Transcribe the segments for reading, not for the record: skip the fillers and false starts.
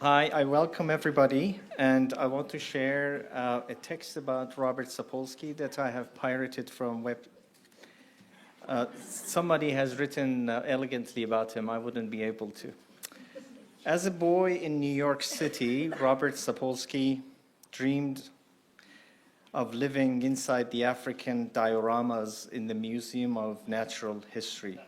Hi, I welcome everybody, and I want to share a text about Robert Sapolsky that I have pirated from web. Somebody has written elegantly about him. I wouldn't be able to. As a boy in New York City, Robert Sapolsky dreamed of living inside the African dioramas in the Museum of Natural History.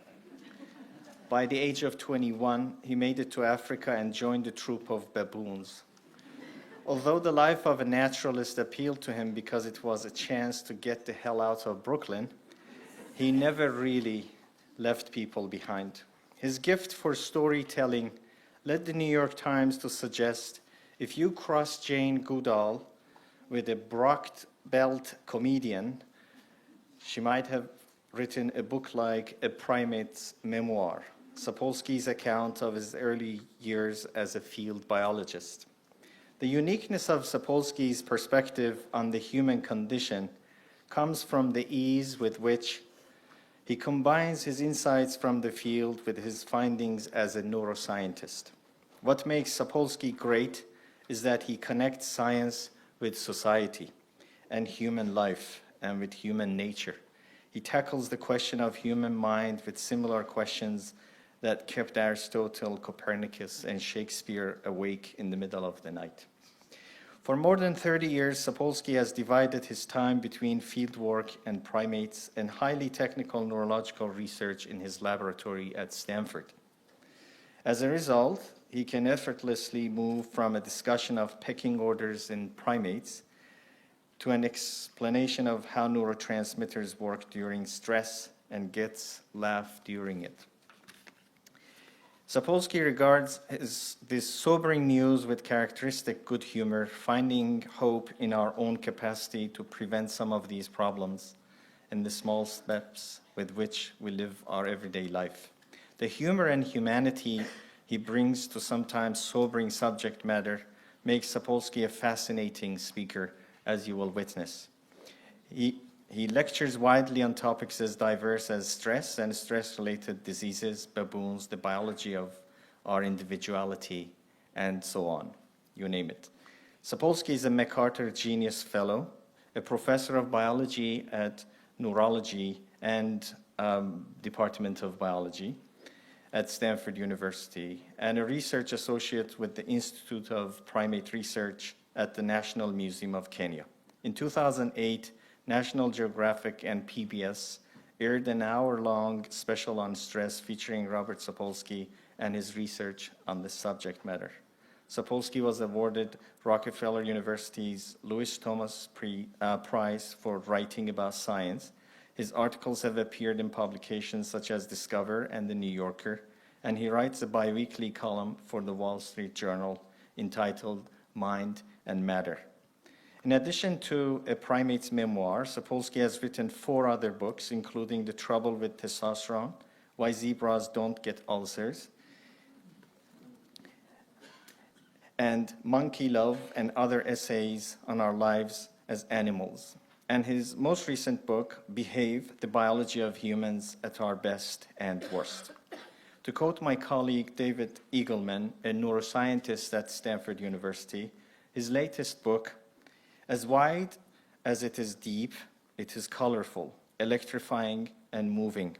By the age of 21, he made it to Africa and joined a troop of baboons. Although the life of a naturalist appealed to him because it was a chance to get the hell out of Brooklyn, he never really left people behind. His gift for storytelling led the New York Times to suggest if you cross Jane Goodall with a Brock Belt comedian, she might have written a book like A Primate's Memoir, Sapolsky's account of his early years as a field biologist. The uniqueness of Sapolsky's perspective on the human condition comes from the ease with which he combines his insights from the field with his findings as a neuroscientist. What makes Sapolsky great is that he connects science with society and human life and with human nature. He tackles the question of human mind with similar questions that kept Aristotle, Copernicus, and Shakespeare awake in the middle of the night. For more than 30 years, Sapolsky has divided his time between fieldwork and primates and highly technical neurological research in his laboratory at Stanford. As a result, he can effortlessly move from a discussion of pecking orders in primates to an explanation of how neurotransmitters work during stress and gets laugh during it. Sapolsky regards this sobering news with characteristic good humor, finding hope in our own capacity to prevent some of these problems and the small steps with which we live our everyday life. The humor and humanity he brings to sometimes sobering subject matter makes Sapolsky a fascinating speaker, as you will witness. He lectures widely on topics as diverse as stress and stress-related diseases, baboons, the biology of our individuality, and so on, you name it. Sapolsky is a MacArthur Genius Fellow, a professor of biology at Neurology and Department of Biology at Stanford University, and a research associate with the Institute of Primate Research at the National Museum of Kenya. In 2008, National Geographic and PBS aired an hour-long special on stress featuring Robert Sapolsky and his research on this subject matter. Sapolsky was awarded Rockefeller University's Lewis Thomas Prize for writing about science. His articles have appeared in publications such as Discover and The New Yorker, and he writes a biweekly column for the Wall Street Journal entitled Mind and Matter. In addition to A Primate's Memoir, Sapolsky has written 4 other books, including The Trouble with Testosterone, Why Zebras Don't Get Ulcers, and Monkey Love, and other essays on our lives as animals. And his most recent book, Behave, The Biology of Humans at Our Best and Worst. To quote my colleague David Eagleman, a neuroscientist at Stanford University, his latest book, as wide as it is deep, it is colorful, electrifying, and moving.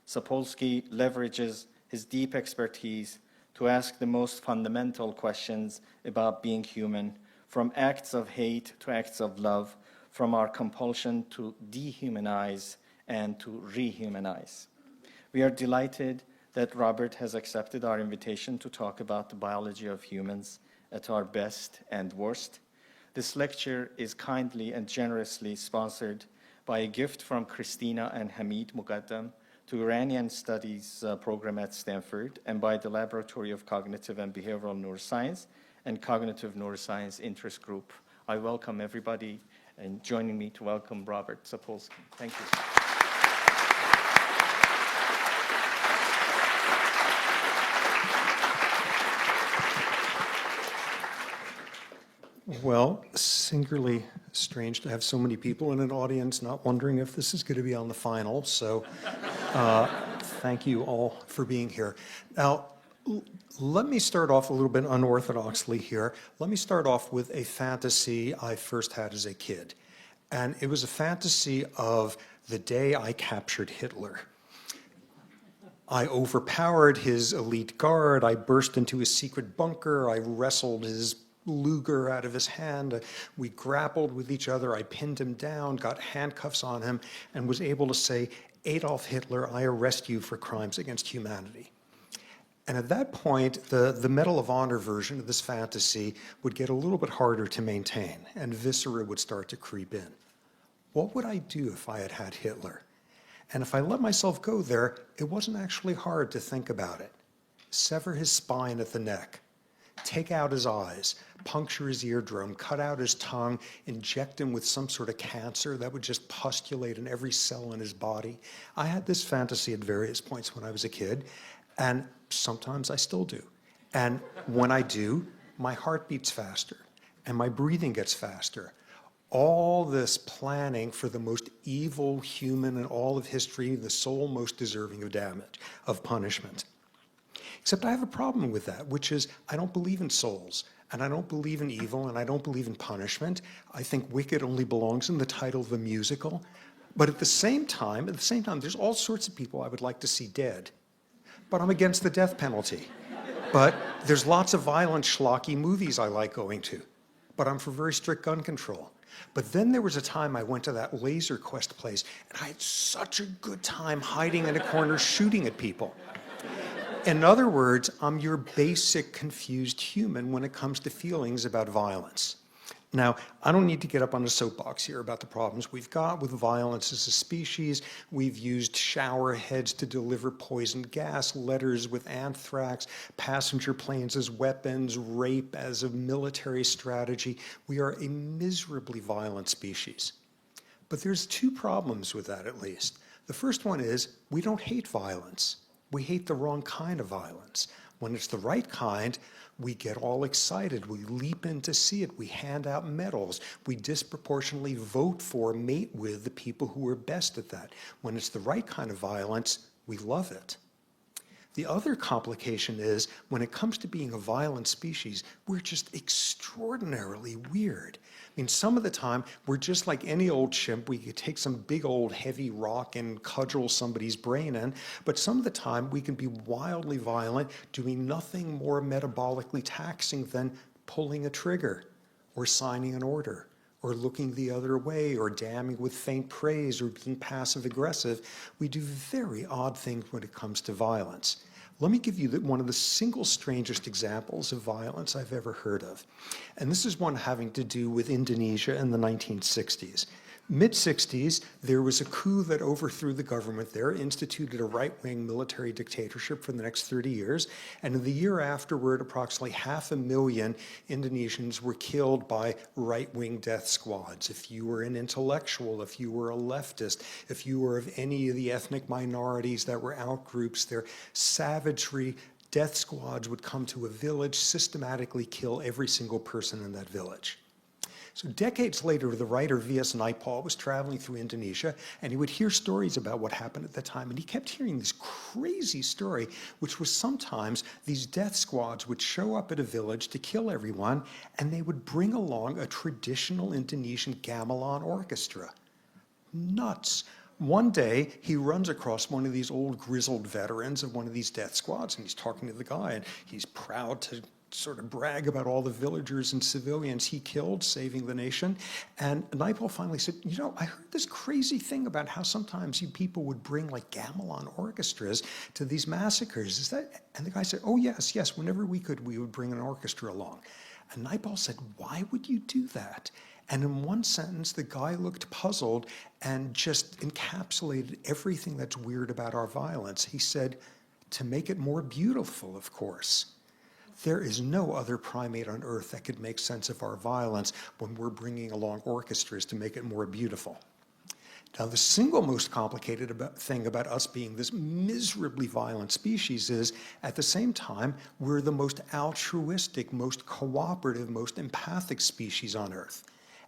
Sapolsky leverages his deep expertise to ask the most fundamental questions about being human, from acts of hate to acts of love, from our compulsion to dehumanize and to rehumanize. We are delighted that Robert has accepted our invitation to talk about the biology of humans at our best and worst. This lecture is kindly and generously sponsored by a gift from Christina and Hamid Muqaddam to Iranian Studies program at Stanford, and by the Laboratory of Cognitive and Behavioral Neuroscience and Cognitive Neuroscience Interest Group. I welcome everybody, and joining me to welcome Robert Sapolsky. Thank you. Well, singularly strange to have so many people in an audience not wondering if this is going to be on the final. So thank you all for being here. Now, Let me start off a little bit unorthodoxly here. Let me start off with a fantasy I first had as a kid. And it was a fantasy of the day I captured Hitler. I overpowered his elite guard. I burst into his secret bunker. I wrestled his Luger out of his hand. We grappled with each other. I pinned him down, got handcuffs on him, and was able to say, "Adolf Hitler, I arrest you for crimes against humanity." And at that point, the Medal of Honor version of this fantasy would get a little bit harder to maintain, and viscera would start to creep in. What would I do if I had had Hitler? And if I let myself go there, it wasn't actually hard to think about it. Sever his spine at the neck, take out his eyes, puncture his eardrum, cut out his tongue, inject him with some sort of cancer that would just pustulate in every cell in his body. I had this fantasy at various points when I was a kid, and sometimes I still do. And when I do, my heart beats faster, and my breathing gets faster. All this planning for the most evil human in all of history, the soul most deserving of damage, of punishment. Except I have a problem with that, which is I don't believe in souls, and I don't believe in evil, and I don't believe in punishment. I think wicked only belongs in the title of a musical. But at the same time, there's all sorts of people I would like to see dead. But I'm against the death penalty. But there's lots of violent, schlocky movies I like going to. But I'm for very strict gun control. But then there was a time I went to that Laser Quest place, and I had such a good time hiding in a corner shooting at people. In other words, I'm your basic confused human when it comes to feelings about violence. Now, I don't need to get up on a soapbox here about the problems we've got with violence as a species. We've used shower heads to deliver poison gas, letters with anthrax, passenger planes as weapons, rape as a military strategy. We are a miserably violent species. But there's two problems with that, at least. The first one is we don't hate violence. We hate the wrong kind of violence. When it's the right kind, we get all excited. We leap in to see it. We hand out medals. We disproportionately vote for, mate with the people who are best at that. When it's the right kind of violence, we love it. The other complication is when it comes to being a violent species, we're just extraordinarily weird. I mean, some of the time, we're just like any old chimp. We could take some big old heavy rock and cudgel somebody's brain in. But some of the time, we can be wildly violent, doing nothing more metabolically taxing than pulling a trigger or signing an order or looking the other way or damning with faint praise or being passive-aggressive. We do very odd things when it comes to violence. Let me give you one of the single strangest examples of violence I've ever heard of. And this is one having to do with Indonesia in the 1960s. Mid-60s, there was a coup that overthrew the government there, instituted a right-wing military dictatorship for the next 30 years, and in the year afterward, approximately 500,000 Indonesians were killed by right-wing death squads. If you were an intellectual, if you were a leftist, if you were of any of the ethnic minorities that were outgroups, their savagery, death squads would come to a village, systematically kill every single person in that village. So decades later, the writer V.S. Naipaul was traveling through Indonesia, and he would hear stories about what happened at the time. And he kept hearing this crazy story, which was sometimes these death squads would show up at a village to kill everyone, and they would bring along a traditional Indonesian gamelan orchestra. Nuts. One day, he runs across one of these old grizzled veterans of one of these death squads, and he's talking to the guy, and he's proud to sort of brag about all the villagers and civilians he killed, saving the nation. And Naipaul finally said, you know, I heard this crazy thing about how sometimes you people would bring like gamelan orchestras to these massacres. Is that? And the guy said, oh, yes, whenever we could, we would bring an orchestra along. And Naipaul said, why would you do that? And in one sentence, the guy looked puzzled and just encapsulated everything that's weird about our violence. He said, to make it more beautiful, of course. There is no other primate on earth that could make sense of our violence when we're bringing along orchestras to make it more beautiful. Now, the single most complicated thing about us being this miserably violent species is, at the same time, we're the most altruistic, most cooperative, most empathic species on earth.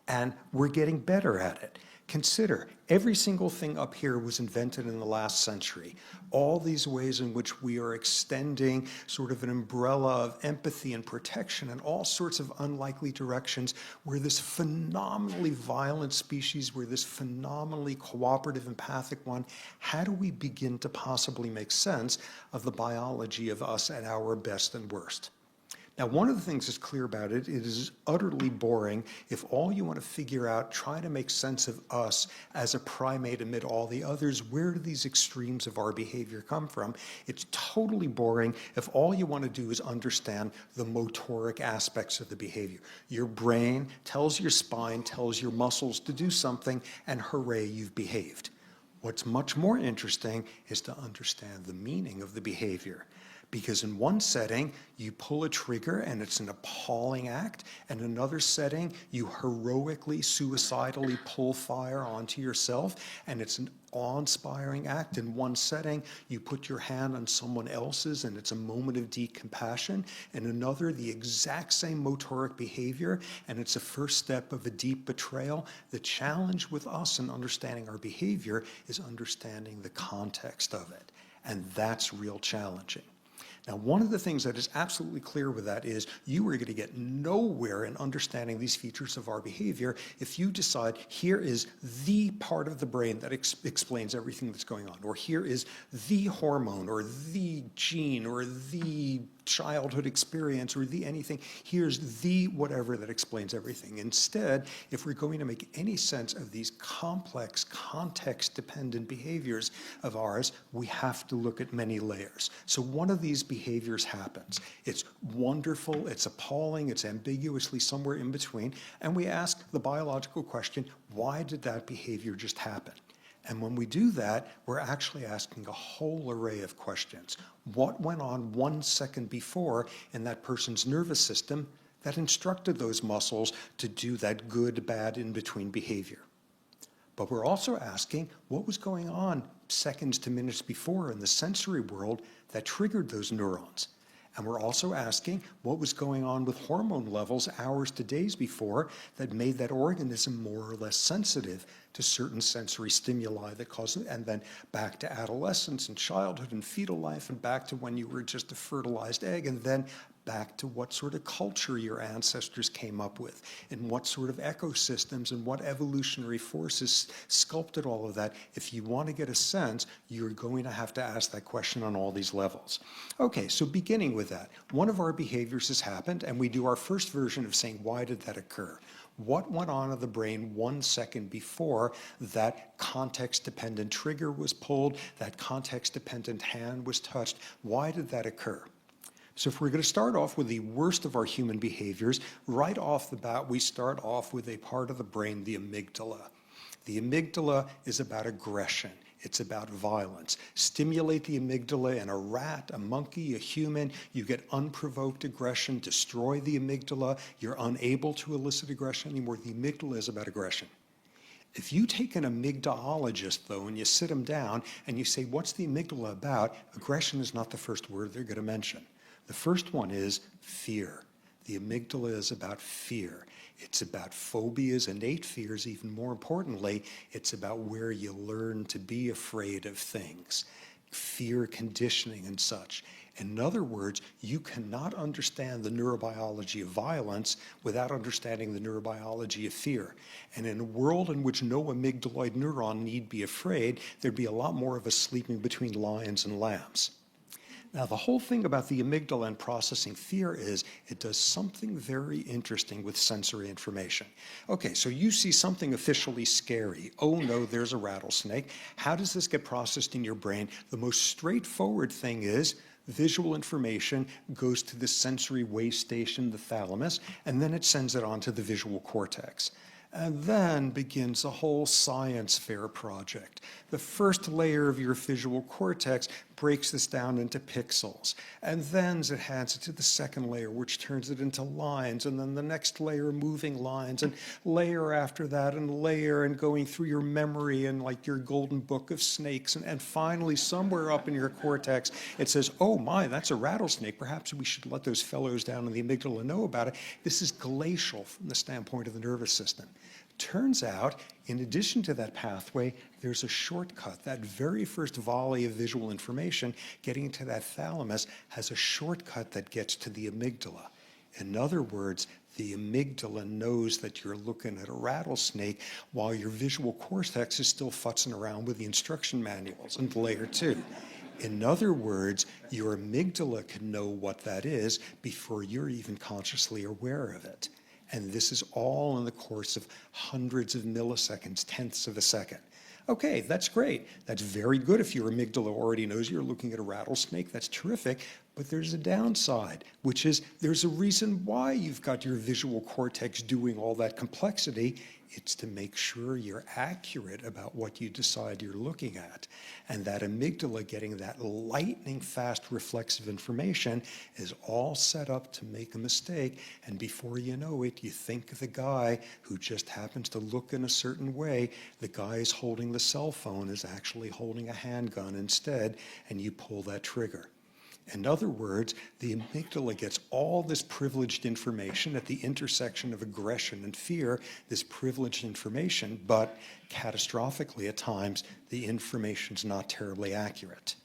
And we're getting better at it. Consider, every single thing up here was invented in the last century. All these ways in which we are extending sort of an umbrella of empathy and protection in all sorts of unlikely directions. We're this phenomenally violent species. We're this phenomenally cooperative, empathic one. How do we begin to possibly make sense of the biology of us at our best and worst? Now, one of the things that's clear about it, it is utterly boring if all you want to figure out, try to make sense of us as a primate amid all the others. Where do these extremes of our behavior come from? It's totally boring if all you want to do is understand the motoric aspects of the behavior. Your brain tells your spine, tells your muscles to do something, and hooray, you've behaved. What's much more interesting is to understand the meaning of the behavior. Because in one setting, you pull a trigger and it's an appalling act. And in another setting, you heroically, suicidally pull fire onto yourself and it's an awe-inspiring act. In one setting, you put your hand on someone else's and it's a moment of deep compassion. In another, the exact same motoric behavior and it's a first step of a deep betrayal. The challenge with us in understanding our behavior is understanding the context of it. And that's real challenging. Now, one of the things that is absolutely clear with that is you are going to get nowhere in understanding these features of our behavior if you decide here is the part of the brain that explains everything that's going on, or here is the hormone, or the gene, or the childhood experience, or the anything. Here's the whatever that explains everything. Instead, if we're going to make any sense of these complex, context-dependent behaviors of ours, we have to look at many layers. So one of these behaviors happens. It's wonderful, it's appalling, it's ambiguously somewhere in between, and we ask the biological question, why did that behavior just happen? And when we do that, we're actually asking a whole array of questions. What went on 1 second before in that person's nervous system that instructed those muscles to do that good, bad, in-between behavior? But we're also asking what was going on seconds to minutes before in the sensory world that triggered those neurons. And we're also asking what was going on with hormone levels hours to days before that made that organism more or less sensitive to certain sensory stimuli that cause it, and then back to adolescence and childhood and fetal life and back to when you were just a fertilized egg, and then back to what sort of culture your ancestors came up with and what sort of ecosystems and what evolutionary forces sculpted all of that. If you want to get a sense, you're going to have to ask that question on all these levels. Okay, so beginning with that, one of our behaviors has happened and we do our first version of saying, why did that occur? What went on in the brain 1 second before that context-dependent trigger was pulled, that context-dependent hand was touched? Why did that occur? So if we're going to start off with the worst of our human behaviors, right off the bat, we start off with a part of the brain, the amygdala. The amygdala is about aggression. It's about violence. Stimulate the amygdala in a rat, a monkey, a human, you get unprovoked aggression. Destroy the amygdala, you're unable to elicit aggression anymore. The amygdala is about aggression. If you take an amygdalologist, though, and you sit them down and you say, what's the amygdala about? Aggression is not the first word they're going to mention. The first one is fear. The amygdala is about fear. It's about phobias, innate fears. Even more importantly, it's about where you learn to be afraid of things, fear conditioning and such. In other words, you cannot understand the neurobiology of violence without understanding the neurobiology of fear. And in a world in which no amygdaloid neuron need be afraid, there'd be a lot more of us sleeping between lions and lambs. Now, the whole thing about the amygdala and processing fear is it does something very interesting with sensory information. Okay, so you see something officially scary. Oh no, there's a rattlesnake. How does this get processed in your brain? The most straightforward thing is visual information goes to the sensory waste station, the thalamus, and then it sends it on to the visual cortex. And then begins a whole science fair project. The first layer of your visual cortex breaks this down into pixels. And then it hands it to the second layer, which turns it into lines. And then the next layer, moving lines. And layer after that, and layer, and going through your memory and like your golden book of snakes. And finally, somewhere up in your cortex, it says, oh my, that's a rattlesnake. Perhaps we should let those fellows down in the amygdala know about it. This is glacial from the standpoint of the nervous system. Turns out, in addition to that pathway, there's a shortcut. That very first volley of visual information getting to that thalamus has a shortcut that gets to the amygdala. In other words, the amygdala knows that you're looking at a rattlesnake while your visual cortex is still futzing around with the instruction manuals in layer 2. In other words, your amygdala can know what that is before you're even consciously aware of it. And this is all in the course of hundreds of milliseconds, tenths of a second. Okay, that's great. That's very good if your amygdala already knows you're looking at a rattlesnake. That's terrific. But there's a downside, which is there's a reason why you've got your visual cortex doing all that complexity. It's to make sure you're accurate about what you decide you're looking at. And that amygdala getting that lightning fast reflexive information is all set up to make a mistake. And before you know it, you think the guy who just happens to look in a certain way, the guy is holding the cell phone is actually holding a handgun instead, and you pull that trigger. In other words, the amygdala gets all this privileged information at the intersection of aggression and fear, this privileged information, but catastrophically at times, the information's not terribly accurate.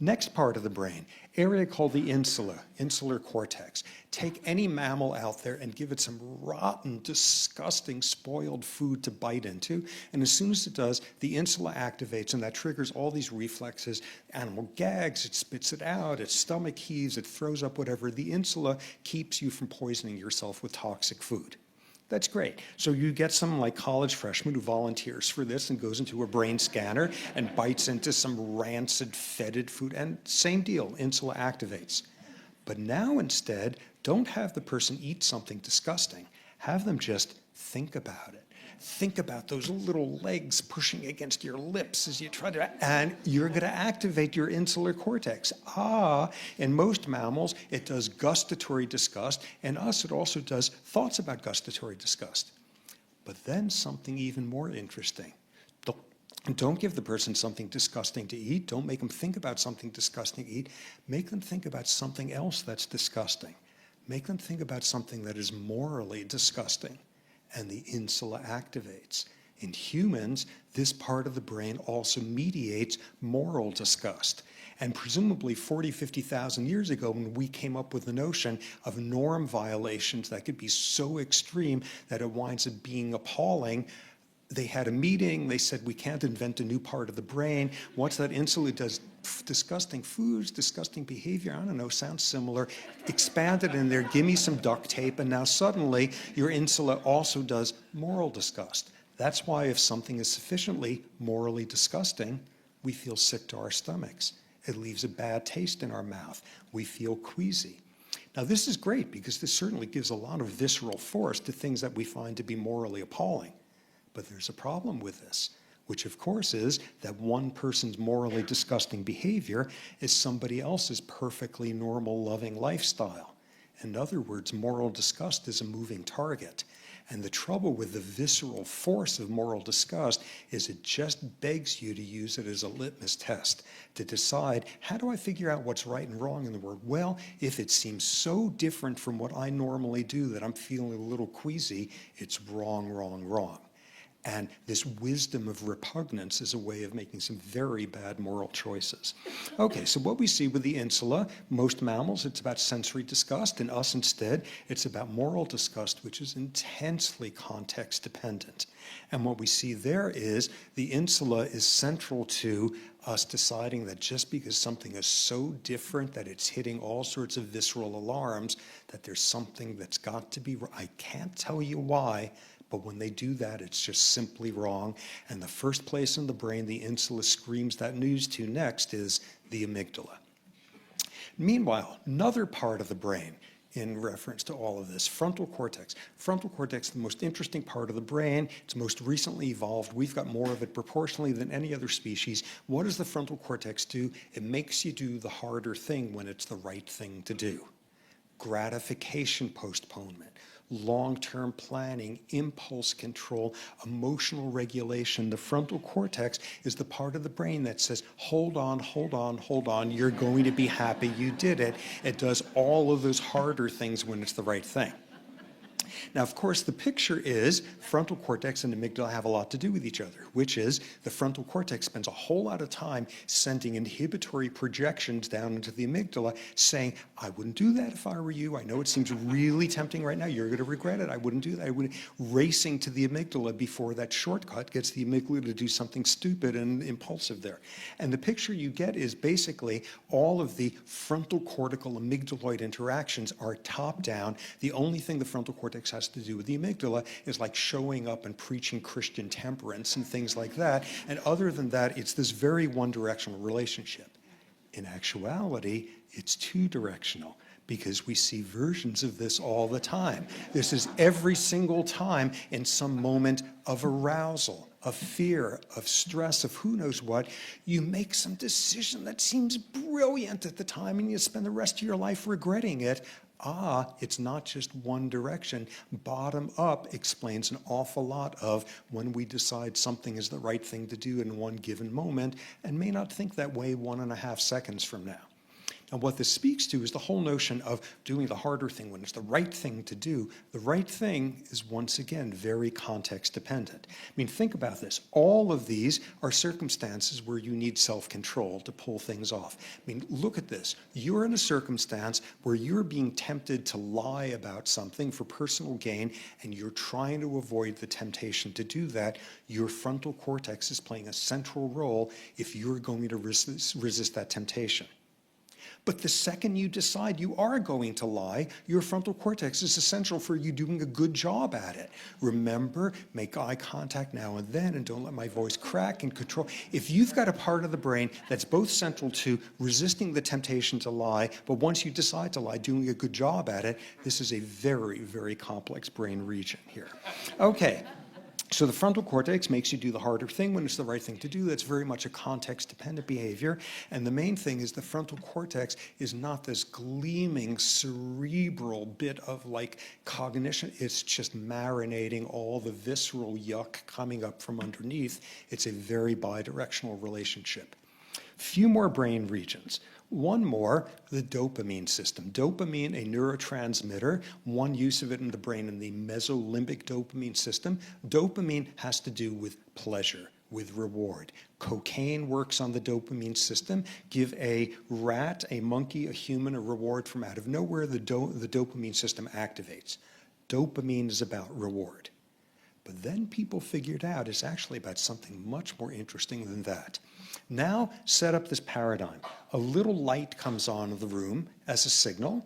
Next part of the brain, area called the insular cortex. Take any mammal out there and give it some rotten, disgusting, spoiled food to bite into, and as soon as it does, the insula activates, and that triggers all these reflexes. Animal gags, it spits it out, its stomach heaves, it throws up whatever. The insula keeps you from poisoning yourself with toxic food. That's great. So you get some like college freshman who volunteers for this and goes into a brain scanner and bites into some rancid, fetid food, and same deal, insula activates. But now instead, don't have the person eat something disgusting. Have them just think about it. Think about those little legs pushing against your lips as you try to, and you're going to activate your insular cortex. In most mammals, it does gustatory disgust, and us, it also does thoughts about gustatory disgust. But then something even more interesting. Don't give the person something disgusting to eat. Don't make them think about something disgusting to eat. Make them think about something else that's disgusting. Make them think about something that is morally disgusting. And the insula activates. In humans, this part of the brain also mediates moral disgust. And presumably 40, 50,000 years ago, when we came up with the notion of norm violations that could be so extreme that it winds up being appalling, they had a meeting, they said, we can't invent a new part of the brain. Once that insula does disgusting foods, disgusting behavior, I don't know, sounds similar, expand it in there, give me some duct tape, and now suddenly your insula also does moral disgust. That's why if something is sufficiently morally disgusting, we feel sick to our stomachs. It leaves a bad taste in our mouth. We feel queasy. Now this is great because this certainly gives a lot of visceral force to things that we find to be morally appalling. But there's a problem with this, which of course is that one person's morally disgusting behavior is somebody else's perfectly normal, loving lifestyle. In other words, moral disgust is a moving target. And the trouble with the visceral force of moral disgust is it just begs you to use it as a litmus test to decide, how do I figure out what's right and wrong in the world? Well, if it seems so different from what I normally do that I'm feeling a little queasy, it's wrong, wrong, wrong. And this wisdom of repugnance is a way of making some very bad moral choices. Okay, so what we see with the insula, most mammals, it's about sensory disgust. In us instead, it's about moral disgust, which is intensely context dependent. And what we see there is the insula is central to us deciding that just because something is so different that it's hitting all sorts of visceral alarms, that there's something that's got to be, I can't tell you why, but when they do that, it's just simply wrong. And the first place in the brain the insula screams that news to next is the amygdala. Meanwhile, another part of the brain in reference to all of this, frontal cortex. Frontal cortex, the most interesting part of the brain. It's most recently evolved. We've got more of it proportionally than any other species. What does the frontal cortex do? It makes you do the harder thing when it's the right thing to do. Gratification postponement, long-term planning, impulse control, emotional regulation. The frontal cortex is the part of the brain that says, hold on, hold on, hold on, you're going to be happy you did it. It does all of those harder things when it's the right thing. Now, of course, the picture is frontal cortex and amygdala have a lot to do with each other, which is the frontal cortex spends a whole lot of time sending inhibitory projections down into the amygdala saying, I wouldn't do that if I were you. I know it seems really tempting right now. You're going to regret it. I wouldn't do that. I wouldn't. Racing to the amygdala before that shortcut gets the amygdala to do something stupid and impulsive there. And the picture you get is basically all of the frontal cortical amygdaloid interactions are top down. The only thing the frontal cortex has to do with the amygdala is like showing up and preaching Christian temperance and things like that. And other than that, it's this very one-directional relationship. In actuality, it's two-directional, because we see versions of this all the time. This is every single time in some moment of arousal, of fear, of stress, of who knows what, you make some decision that seems brilliant at the time and you spend the rest of your life regretting it. It's not just one direction. Bottom up explains an awful lot of when we decide something is the right thing to do in one given moment and may not think that way 1.5 seconds from now. And what this speaks to is the whole notion of doing the harder thing when it's the right thing to do. The right thing is, once again, very context dependent. I mean, think about this. All of these are circumstances where you need self-control to pull things off. I mean, look at this. You're in a circumstance where you're being tempted to lie about something for personal gain, and you're trying to avoid the temptation to do that. Your frontal cortex is playing a central role if you're going to resist that temptation. But the second you decide you are going to lie, your frontal cortex is essential for you doing a good job at it. Remember, make eye contact now and then, and don't let my voice crack, and control. If you've got a part of the brain that's both central to resisting the temptation to lie, but once you decide to lie, doing a good job at it, this is a very, very complex brain region here. Okay. So the frontal cortex makes you do the harder thing when it's the right thing to do. That's very much a context-dependent behavior. And the main thing is the frontal cortex is not this gleaming cerebral bit of like cognition. It's just marinating all the visceral yuck coming up from underneath. It's a very bidirectional relationship. Few more brain regions. One more, the dopamine system. Dopamine, a neurotransmitter, one use of it in the brain in the mesolimbic dopamine system. Dopamine has to do with pleasure, with reward. Cocaine works on the dopamine system. Give a rat, a monkey, a human a reward from out of nowhere, the dopamine system activates. Dopamine is about reward. But then people figured out it's actually about something much more interesting than that. Now set up this paradigm. A little light comes on in the room as a signal,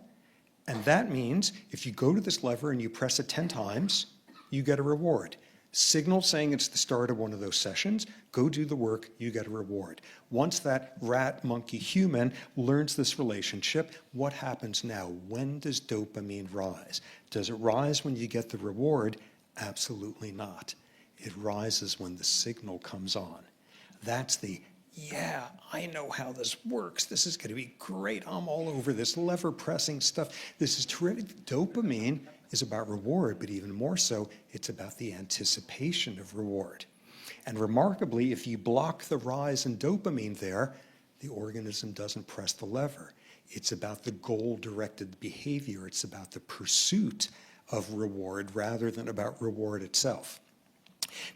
and that means if you go to this lever and you press it 10 times, you get a reward. Signal saying it's the start of one of those sessions, go do the work, you get a reward. Once that rat, monkey, human learns this relationship, what happens now? When does dopamine rise? Does it rise when you get the reward? Absolutely not. It rises when the signal comes on. That's the, yeah, I know how this works. This is going to be great. I'm all over this lever pressing stuff. This is terrific. Dopamine is about reward, but even more so, it's about the anticipation of reward. And remarkably, if you block the rise in dopamine there, the organism doesn't press the lever. It's about the goal-directed behavior. It's about the pursuit of reward rather than about reward itself.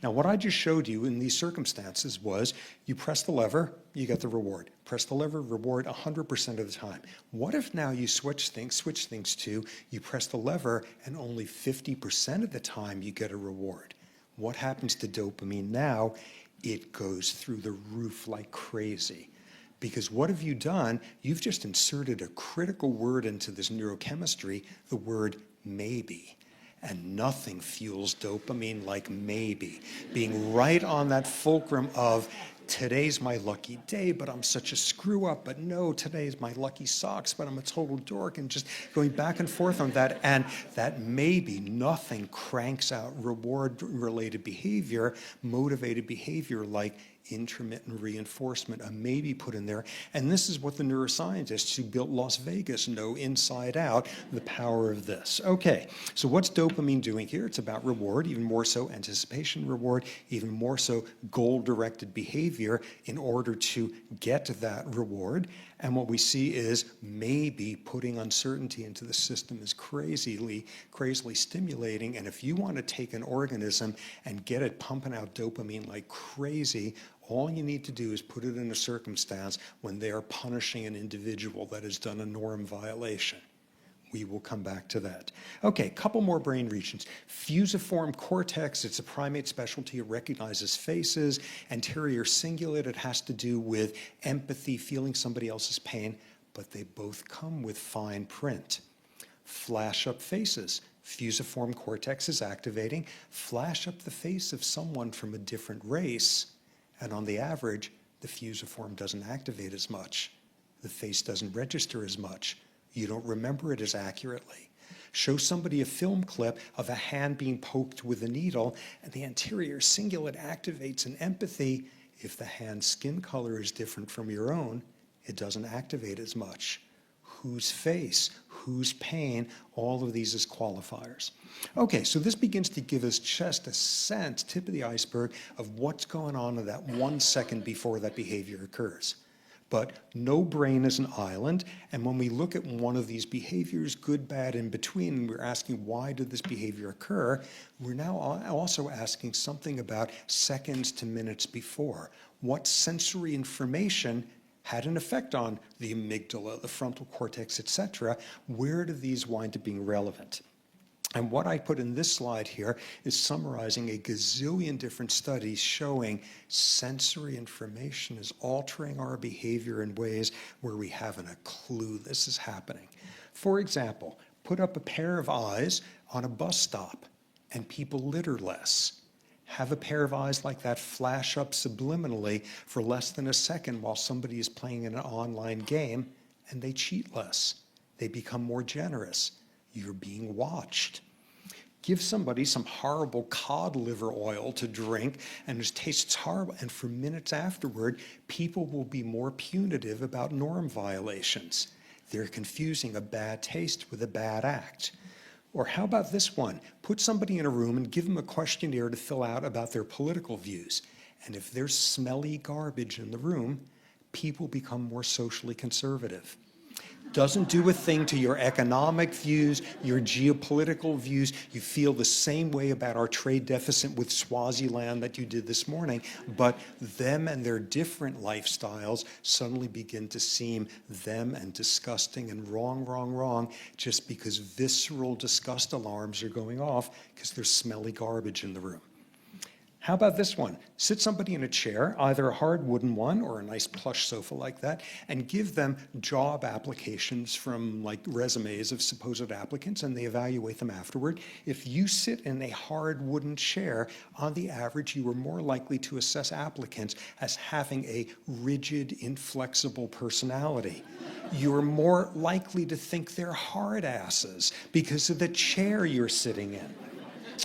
Now, what I just showed you in these circumstances was you press the lever, you get the reward. Press the lever, reward 100% of the time. What if now you switch things to you press the lever and only 50% of the time you get a reward? What happens to dopamine now? It goes through the roof like crazy. Because what have you done? You've just inserted a critical word into this neurochemistry, the word maybe. And nothing fuels dopamine like maybe. Being right on that fulcrum of today's my lucky day, but I'm such a screw up, but no, today's my lucky socks, but I'm a total dork, and just going back and forth on that. And that maybe, nothing cranks out reward-related behavior, motivated behavior like intermittent reinforcement, a maybe put in there. And this is what the neuroscientists who built Las Vegas know inside out, the power of this. Okay, so what's dopamine doing here? It's about reward, even more so anticipation reward, even more so goal-directed behavior in order to get that reward. And what we see is maybe putting uncertainty into the system is crazily stimulating. And if you want to take an organism and get it pumping out dopamine like crazy, all you need to do is put it in a circumstance when they are punishing an individual that has done a norm violation. We will come back to that. Okay, a couple more brain regions. Fusiform cortex, it's a primate specialty. It recognizes faces. Anterior cingulate, it has to do with empathy, feeling somebody else's pain, but they both come with fine print. Flash up faces. Fusiform cortex is activating. Flash up the face of someone from a different race, and on the average, the fusiform doesn't activate as much. The face doesn't register as much. You don't remember it as accurately. Show somebody a film clip of a hand being poked with a needle, and the anterior cingulate activates an empathy. If the hand's skin color is different from your own, it doesn't activate as much. Whose face, whose pain, all of these as qualifiers. Okay, so this begins to give us just a sense, tip of the iceberg, of what's going on in that 1 second before that behavior occurs. But no brain is an island, and when we look at one of these behaviors, good, bad, in between, and we're asking why did this behavior occur, we're now also asking something about seconds to minutes before. What sensory information had an effect on the amygdala, the frontal cortex, etc.? Where do these wind up being relevant? And what I put in this slide here is summarizing a gazillion different studies showing sensory information is altering our behavior in ways where we haven't a clue this is happening. For example, put up a pair of eyes on a bus stop and people litter less. Have a pair of eyes like that flash up subliminally for less than a second while somebody is playing an online game, and they cheat less. They become more generous. You're being watched. Give somebody some horrible cod liver oil to drink and it tastes horrible, and for minutes afterward, people will be more punitive about norm violations. They're confusing a bad taste with a bad act. Or how about this one? Put somebody in a room and give them a questionnaire to fill out about their political views. And if there's smelly garbage in the room, people become more socially conservative. Doesn't do a thing to your economic views, your geopolitical views. You feel the same way about our trade deficit with Swaziland that you did this morning, but them and their different lifestyles suddenly begin to seem them and disgusting and wrong, wrong, wrong, just because visceral disgust alarms are going off because there's smelly garbage in the room. How about this one? Sit somebody in a chair, either a hard wooden one or a nice plush sofa like that, and give them job applications from like resumes of supposed applicants, and they evaluate them afterward. If you sit in a hard wooden chair, on the average, you are more likely to assess applicants as having a rigid, inflexible personality. You're more likely to think they're hard asses because of the chair you're sitting in.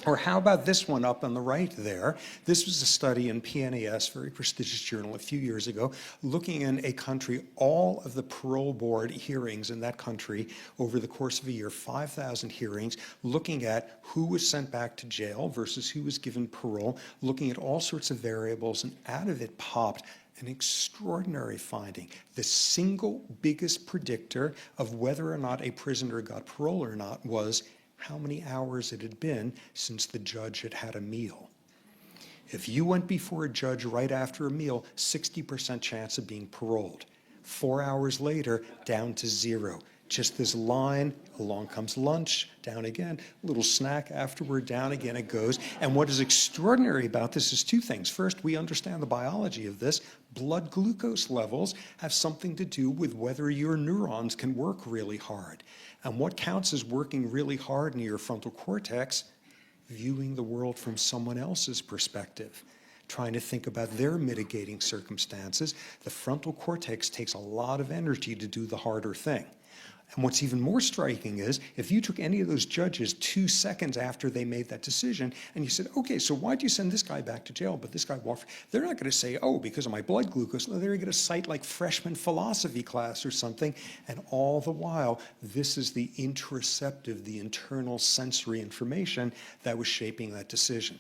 Or how about this one up on the right there? This was a study in PNAS, very prestigious journal, a few years ago, looking in a country, all of the parole board hearings in that country over the course of a year, 5,000 hearings, looking at who was sent back to jail versus who was given parole, looking at all sorts of variables, and out of it popped an extraordinary finding. The single biggest predictor of whether or not a prisoner got parole or not was how many hours it had been since the judge had had a meal. If you went before a judge right after a meal, 60% chance of being paroled. 4 hours later, down to 0. Just this line, along comes lunch, down again, little snack afterward, down again it goes. And what is extraordinary about this is two things. First, we understand the biology of this. Blood glucose levels have something to do with whether your neurons can work really hard. And what counts as working really hard in your frontal cortex? Viewing the world from someone else's perspective, trying to think about their mitigating circumstances. The frontal cortex takes a lot of energy to do the harder thing. And what's even more striking is, if you took any of those judges 2 seconds after they made that decision, and you said, okay, so why'd you send this guy back to jail, but this guy walked? They're not going to say, oh, because of my blood glucose. No, they're going to cite like freshman philosophy class or something. And all the while, this is the interoceptive, the internal sensory information that was shaping that decision.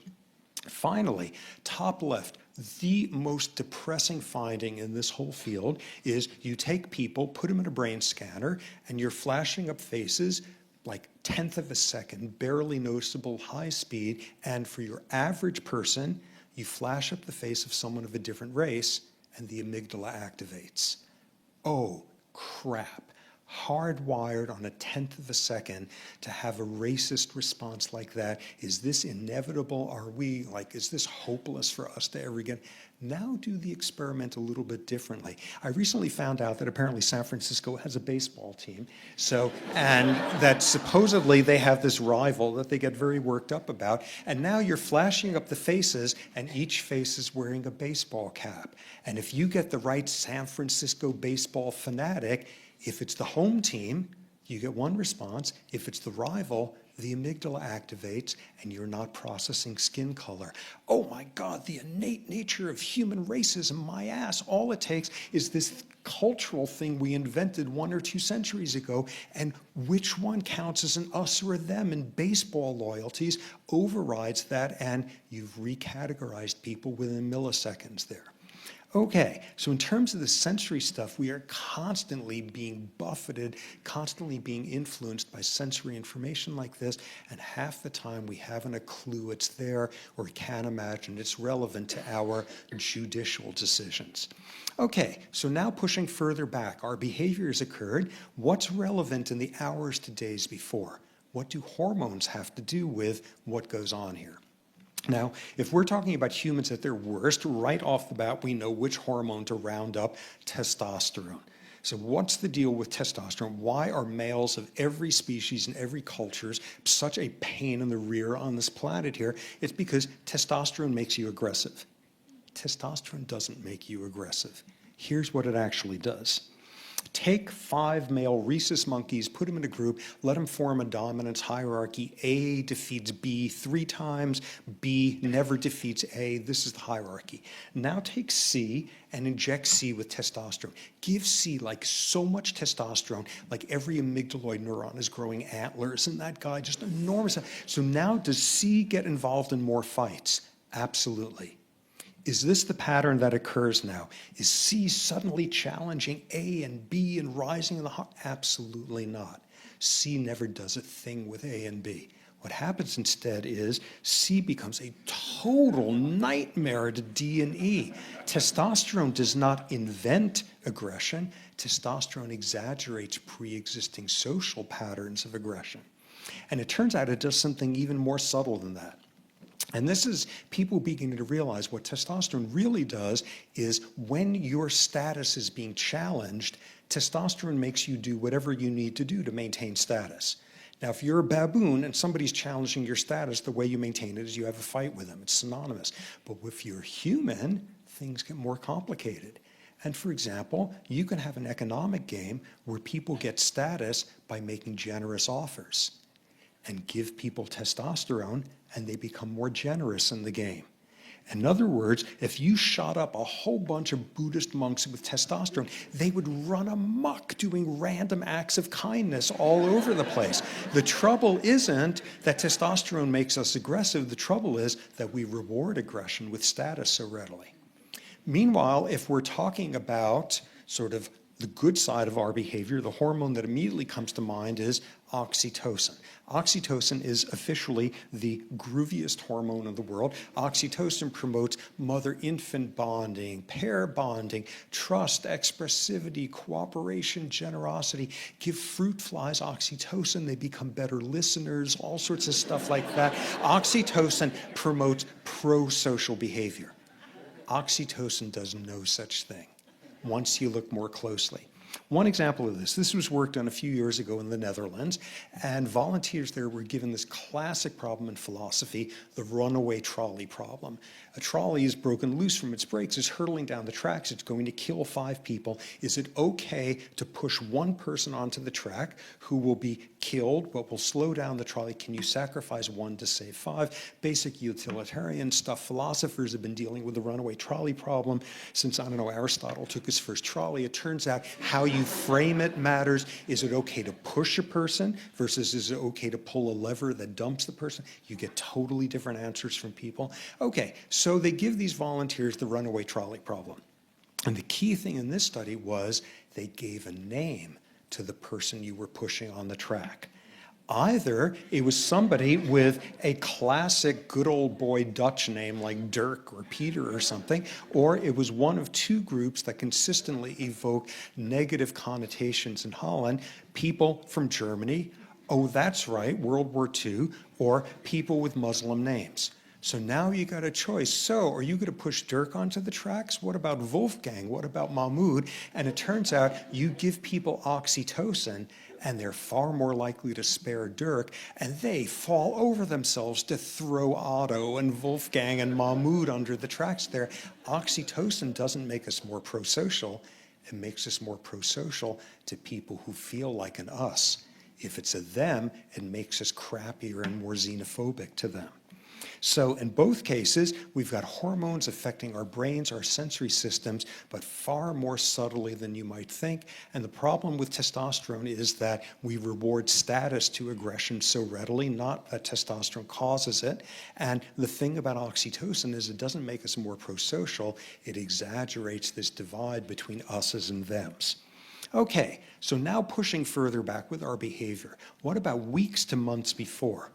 Finally, top left, the most depressing finding in this whole field is you take people, put them in a brain scanner, and you're flashing up faces like 1/10 of a second, barely noticeable, high speed, and for your average person, you flash up the face of someone of a different race, and the amygdala activates. Oh, crap. Hardwired on 1/10 of a second to have a racist response like that. Is this inevitable? Is this hopeless for us to ever get? Now do the experiment a little bit differently. I recently found out that apparently San Francisco has a baseball team, and that supposedly they have this rival that they get very worked up about, and now you're flashing up the faces, and each face is wearing a baseball cap. And if you get the right San Francisco baseball fanatic, if it's the home team, you get one response. If it's the rival, the amygdala activates and you're not processing skin color. Oh my God, the innate nature of human racism, my ass. All it takes is this cultural thing we invented 1 or 2 centuries ago, and which one counts as an us or a them in baseball loyalties overrides that, and you've recategorized people within milliseconds there. Okay, so in terms of the sensory stuff, we are constantly being buffeted, constantly being influenced by sensory information like this, and half the time we haven't a clue it's there or can't imagine it's relevant to our judicial decisions. Okay, so now pushing further back, our behavior has occurred. What's relevant in the hours to days before? What do hormones have to do with what goes on here? Now, if we're talking about humans at their worst, right off the bat, we know which hormone to round up: testosterone. So what's the deal with testosterone? Why are males of every species and every culture such a pain in the rear on this planet here? It's because testosterone makes you aggressive. Testosterone doesn't make you aggressive. Here's what it actually does. Take 5 male rhesus monkeys, put them in a group, let them form a dominance hierarchy. A defeats B 3 times, B never defeats A. This is the hierarchy. Now take C and inject C with testosterone. Give C like so much testosterone, like every amygdaloid neuron is growing antlers, and that guy just enormous. So now does C get involved in more fights? Absolutely. Is this the pattern that occurs now? Is C suddenly challenging A and B and rising in the heart? Absolutely not. C never does a thing with A and B. What happens instead is C becomes a total nightmare to D and E. Testosterone does not invent aggression. Testosterone exaggerates pre-existing social patterns of aggression. And it turns out it does something even more subtle than that. And this is people beginning to realize what testosterone really does is when your status is being challenged, testosterone makes you do whatever you need to do to maintain status. Now, if you're a baboon and somebody's challenging your status, the way you maintain it is you have a fight with them. It's synonymous. But if you're human, things get more complicated. And for example, you can have an economic game where people get status by making generous offers, and give people testosterone, and they become more generous in the game. In other words, if you shot up a whole bunch of Buddhist monks with testosterone, they would run amok doing random acts of kindness all over the place. The trouble isn't that testosterone makes us aggressive. The trouble is that we reward aggression with status so readily. Meanwhile, if we're talking about sort of the good side of our behavior, the hormone that immediately comes to mind is oxytocin. Oxytocin is officially the grooviest hormone in the world. Oxytocin promotes mother-infant bonding, pair bonding, trust, expressivity, cooperation, generosity. Give fruit flies oxytocin, they become better listeners, all sorts of stuff like that. Oxytocin promotes pro-social behavior. Oxytocin does no such thing once you look more closely. One example of this was work done a few years ago in the Netherlands, and volunteers there were given this classic problem in philosophy, the runaway trolley problem. A trolley is broken loose from its brakes, it's hurtling down the tracks, it's going to kill 5 people. Is it okay to push one person onto the track who will be killed but will slow down the trolley? Can you sacrifice one to save 5? Basic utilitarian stuff. Philosophers have been dealing with the runaway trolley problem since, I don't know, Aristotle took his first trolley. It turns out how you you frame it matters. Is it okay to push a person versus is it okay to pull a lever that dumps the person? You get totally different answers from people. Okay, so they give these volunteers the runaway trolley problem. And the key thing in this study was they gave a name to the person you were pushing on the track. Either it was somebody with a classic good old boy Dutch name like Dirk or Peter or something, or it was one of two groups that consistently evoke negative connotations in Holland, people from Germany, oh that's right, World War II, or people with Muslim names. So now you got a choice. So are you going to push Dirk onto the tracks? What about Wolfgang? What about Mahmoud? And it turns out you give people oxytocin and they're far more likely to spare Dirk, and they fall over themselves to throw Otto and Wolfgang and Mahmoud under the tracks there. Oxytocin doesn't make us more pro-social. It makes us more pro-social to people who feel like an us. If it's a them, it makes us crappier and more xenophobic to them. So in both cases, we've got hormones affecting our brains, our sensory systems, but far more subtly than you might think. And the problem with testosterone is that we reward status to aggression so readily, not that testosterone causes it. And the thing about oxytocin is it doesn't make us more pro-social, it exaggerates this divide between us's and them's. Okay, so now pushing further back with our behavior. What about weeks to months before?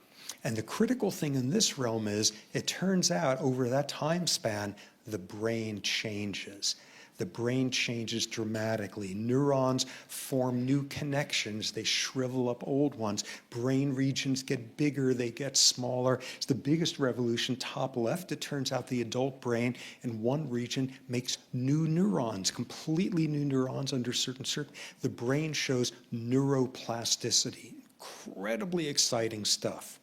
And the critical thing in this realm is, it turns out over that time span, the brain changes. The brain changes dramatically. Neurons form new connections. They shrivel up old ones. Brain regions get bigger. They get smaller. It's the biggest revolution. Top left, it turns out the adult brain in one region makes new neurons, completely new neurons under certain. The brain shows neuroplasticity. Incredibly exciting stuff,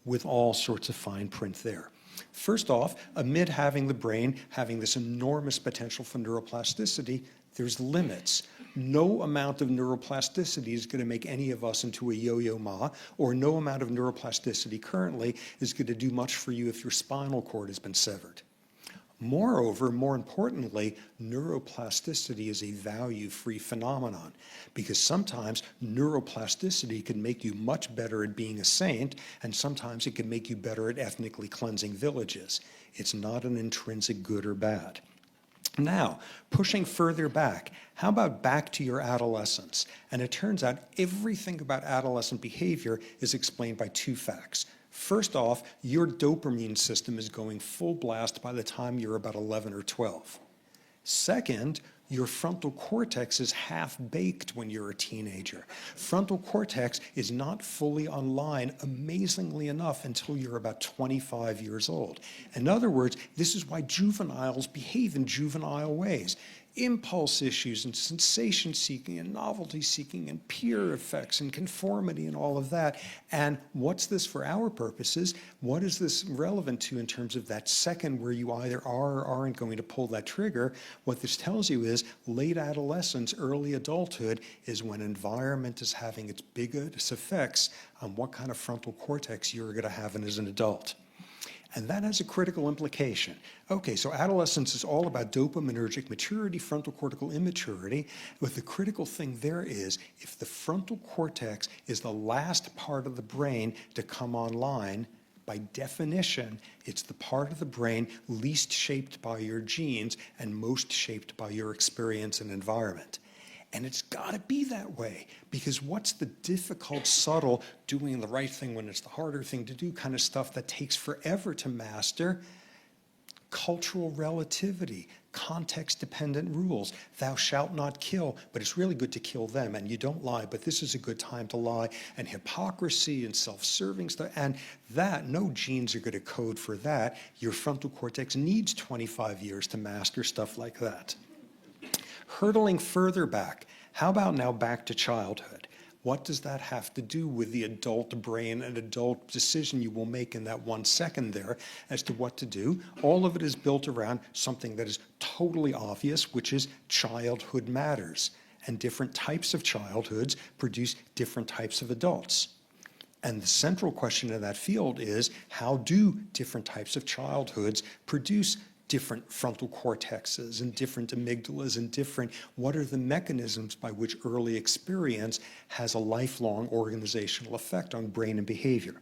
with all sorts of fine print there. First off, amid having the brain having this enormous potential for neuroplasticity, there's limits. No amount of neuroplasticity is going to make any of us into a yo-yo ma, or no amount of neuroplasticity currently is going to do much for you if your spinal cord has been severed. Moreover, more importantly, neuroplasticity is a value-free phenomenon, because sometimes neuroplasticity can make you much better at being a saint, and sometimes it can make you better at ethnically cleansing villages. It's not an intrinsic good or bad. Now, pushing further back, how about back to your adolescence? And it turns out everything about adolescent behavior is explained by two facts. First off, your dopamine system is going full blast by the time you're about 11 or 12. Second, your frontal cortex is half-baked when you're a teenager. Frontal cortex is not fully online, amazingly enough, until you're about 25 years old. In other words, this is why juveniles behave in juvenile ways. Impulse issues and sensation seeking and novelty seeking and peer effects and conformity and all of that. And what's this for our purposes? What is this relevant to in terms of that second where you either are or aren't going to pull that trigger? What this tells you is late adolescence, early adulthood is when environment is having its biggest effects on what kind of frontal cortex you're going to have as an adult. And that has a critical implication. Okay, so adolescence is all about dopaminergic maturity, frontal cortical immaturity. But the critical thing there is, if the frontal cortex is the last part of the brain to come online, by definition, it's the part of the brain least shaped by your genes and most shaped by your experience and environment. And it's got to be that way, because what's the difficult, subtle, doing the right thing when it's the harder thing to do kind of stuff that takes forever to master? Cultural relativity, context-dependent rules. Thou shalt not kill, but it's really good to kill them, and you don't lie, but this is a good time to lie, and hypocrisy and self-serving stuff, and that, no genes are going to code for that. Your frontal cortex needs 25 years to master stuff like that. Hurtling further back, how about now back to childhood? What does that have to do with the adult brain and adult decision you will make in that 1 second there as to what to do? All of it is built around something that is totally obvious, which is childhood matters. And different types of childhoods produce different types of adults. And the central question in that field is, how do different types of childhoods produce different frontal cortexes and different amygdalas and different, what are the mechanisms by which early experience has a lifelong organizational effect on brain and behavior.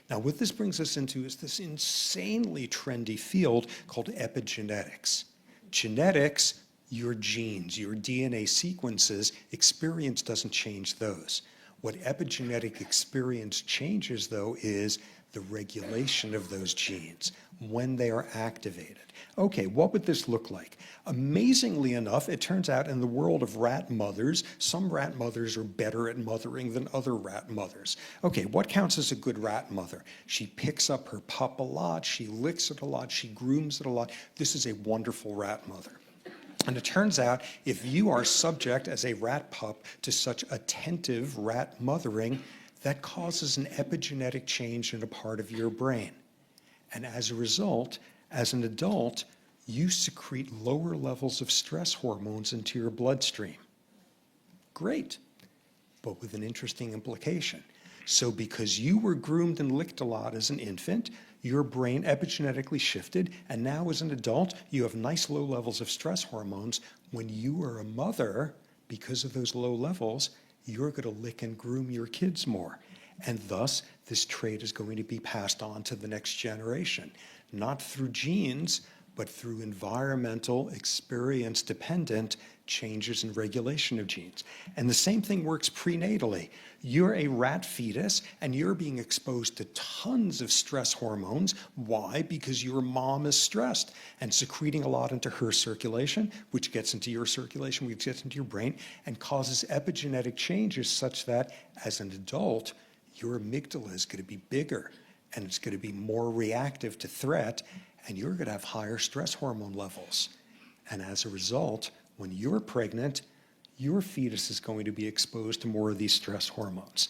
Now, what this brings us into is this insanely trendy field called epigenetics. Genetics, your genes, your DNA sequences, experience doesn't change those. What epigenetic experience changes, though, is the regulation of those genes when they are activated. Okay, what would this look like? Amazingly enough, it turns out in the world of rat mothers, some rat mothers are better at mothering than other rat mothers. Okay, what counts as a good rat mother? She picks up her pup a lot, she licks it a lot, she grooms it a lot. This is a wonderful rat mother. And it turns out if you are subject as a rat pup to such attentive rat mothering, that causes an epigenetic change in a part of your brain. And as a result, as an adult, you secrete lower levels of stress hormones into your bloodstream. Great, but with an interesting implication. So because you were groomed and licked a lot as an infant, your brain epigenetically shifted, and now as an adult, you have nice low levels of stress hormones. When you are a mother, because of those low levels, you're going to lick and groom your kids more. And thus, this trait is going to be passed on to the next generation, not through genes, but through environmental, experience-dependent changes in regulation of genes. And the same thing works prenatally. You're a rat fetus, and you're being exposed to tons of stress hormones. Why? Because your mom is stressed and secreting a lot into her circulation, which gets into your circulation, which gets into your brain, and causes epigenetic changes such that, as an adult, your amygdala is going to be bigger, and it's going to be more reactive to threat, and you're going to have higher stress hormone levels. And as a result, when you're pregnant, your fetus is going to be exposed to more of these stress hormones.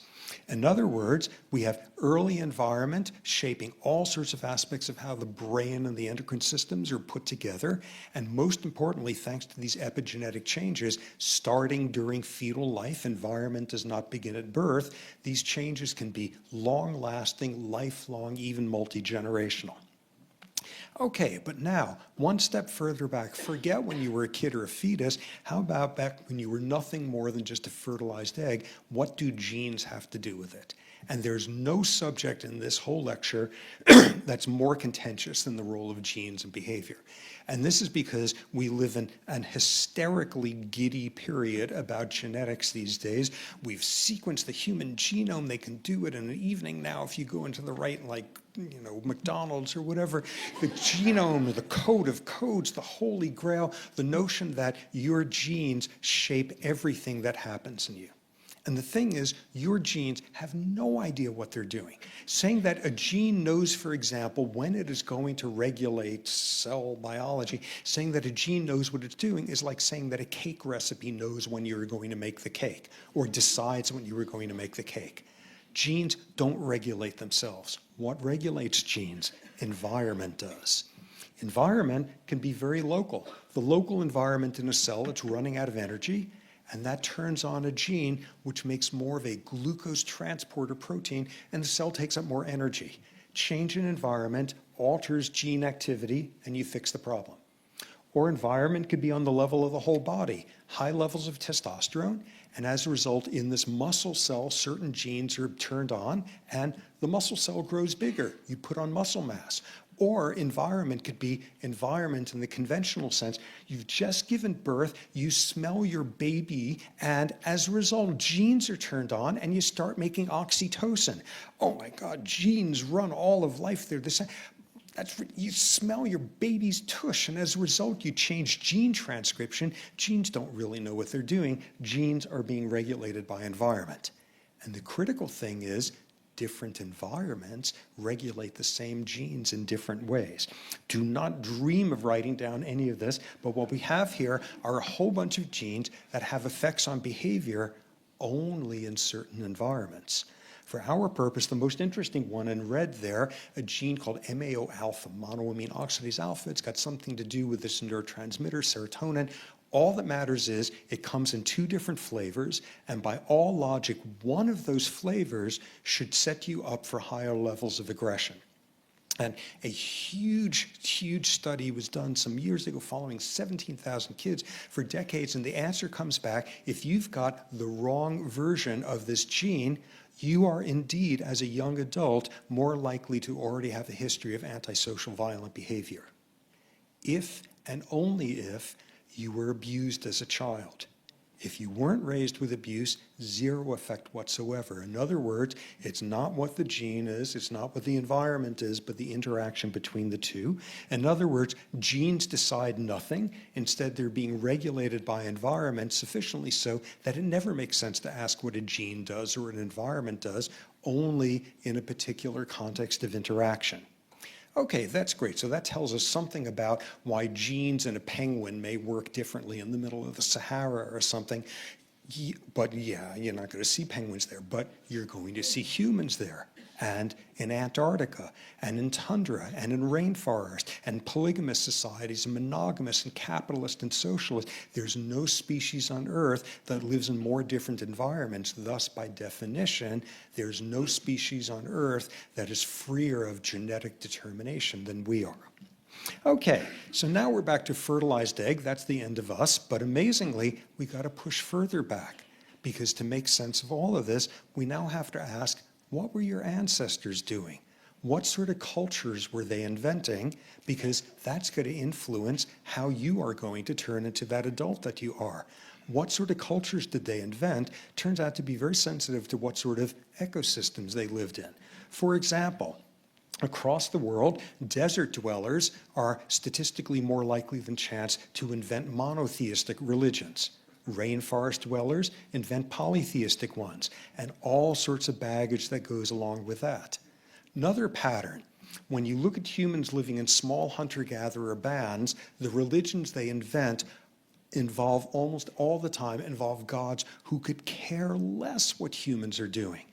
In other words, we have early environment shaping all sorts of aspects of how the brain and the endocrine systems are put together. And most importantly, thanks to these epigenetic changes, starting during fetal life, environment does not begin at birth. These changes can be long-lasting, lifelong, even multi-generational. Okay, but now, one step further back, forget when you were a kid or a fetus. How about back when you were nothing more than just a fertilized egg? What do genes have to do with it? And there's no subject in this whole lecture that's more contentious than the role of genes and behavior. And this is because we live in an hysterically giddy period about genetics these days. We've sequenced the human genome. They can do it in an evening now if you go into the right, like, McDonald's or whatever, the genome, the code of codes, the holy grail, the notion that your genes shape everything that happens in you. And the thing is, your genes have no idea what they're doing. Saying that a gene knows, for example, when it is going to regulate cell biology, saying that a gene knows what it's doing is like saying that a cake recipe knows when you're going to make the cake, or decides when you are going to make the cake. Genes don't regulate themselves. What regulates genes? Environment does. Environment can be very local. The local environment in a cell, it's running out of energy, and that turns on a gene which makes more of a glucose transporter protein, and the cell takes up more energy. Change in environment alters gene activity, and you fix the problem. Or environment could be on the level of the whole body, high levels of testosterone, and as a result, in this muscle cell, certain genes are turned on, and the muscle cell grows bigger. You put on muscle mass. Or environment could be environment in the conventional sense. You've just given birth, you smell your baby, and as a result, genes are turned on, and you start making oxytocin. Oh my God, genes run all of life. They're the same. You smell your baby's tush, and as a result, you change gene transcription. Genes don't really know what they're doing. Genes are being regulated by environment. And the critical thing is, different environments regulate the same genes in different ways. Do not dream of writing down any of this, but what we have here are a whole bunch of genes that have effects on behavior only in certain environments. For our purpose, the most interesting one in red there, a gene called MAO alpha, monoamine oxidase alpha. It's got something to do with this neurotransmitter, serotonin. All that matters is it comes in 2 different flavors, and by all logic, one of those flavors should set you up for higher levels of aggression. And a huge study was done some years ago following 17,000 kids for decades, and the answer comes back: if you've got the wrong version of this gene, you are indeed, as a young adult, more likely to already have a history of antisocial violent behavior. If and only if you were abused as a child. If you weren't raised with abuse, zero effect whatsoever. In other words, it's not what the gene is, it's not what the environment is, but the interaction between the two. In other words, genes decide nothing. Instead, they're being regulated by environment sufficiently so that it never makes sense to ask what a gene does or an environment does, only in a particular context of interaction. Okay, that's great. So that tells us something about why genes in a penguin may work differently in the middle of the Sahara or something. But yeah, you're not going to see penguins there, but you're going to see humans there, and in Antarctica, and in tundra, and in rainforest, and polygamous societies, and monogamous, and capitalist, and socialist. There's no species on Earth that lives in more different environments. Thus, by definition, there's no species on Earth that is freer of genetic determination than we are. Okay, so now we're back to fertilized egg. That's the end of us. But amazingly, we got to push further back, because to make sense of all of this, we now have to ask, what were your ancestors doing? What sort of cultures were they inventing? Because that's going to influence how you are going to turn into that adult that you are. What sort of cultures did they invent? Turns out to be very sensitive to what sort of ecosystems they lived in. For example, across the world, desert dwellers are statistically more likely than chance to invent monotheistic religions. Rainforest dwellers invent polytheistic ones, and all sorts of baggage that goes along with that. Another pattern: when you look at humans living in small hunter-gatherer bands, the religions they invent involve almost all the time involve gods who could care less what humans are doing.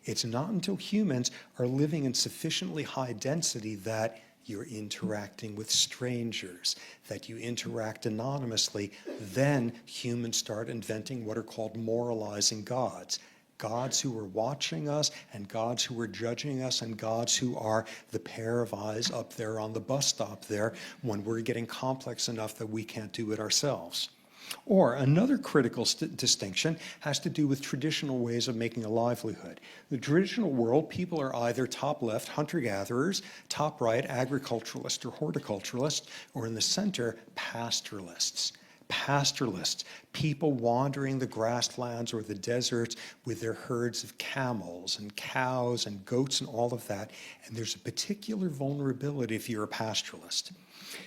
It's not until humans are living in sufficiently high density that you're interacting with strangers, that you interact anonymously, then humans start inventing what are called moralizing gods. Gods who are watching us, and gods who are judging us, and gods who are the pair of eyes up there on the bus stop there when we're getting complex enough that we can't do it ourselves. Or another critical distinction has to do with traditional ways of making a livelihood. In the traditional world, people are either top left, hunter-gatherers, top right, agriculturalists or horticulturalists, or in the center, pastoralists. Pastoralists, people wandering the grasslands or the deserts with their herds of camels and cows and goats and all of that. And there's a particular vulnerability if you're a pastoralist.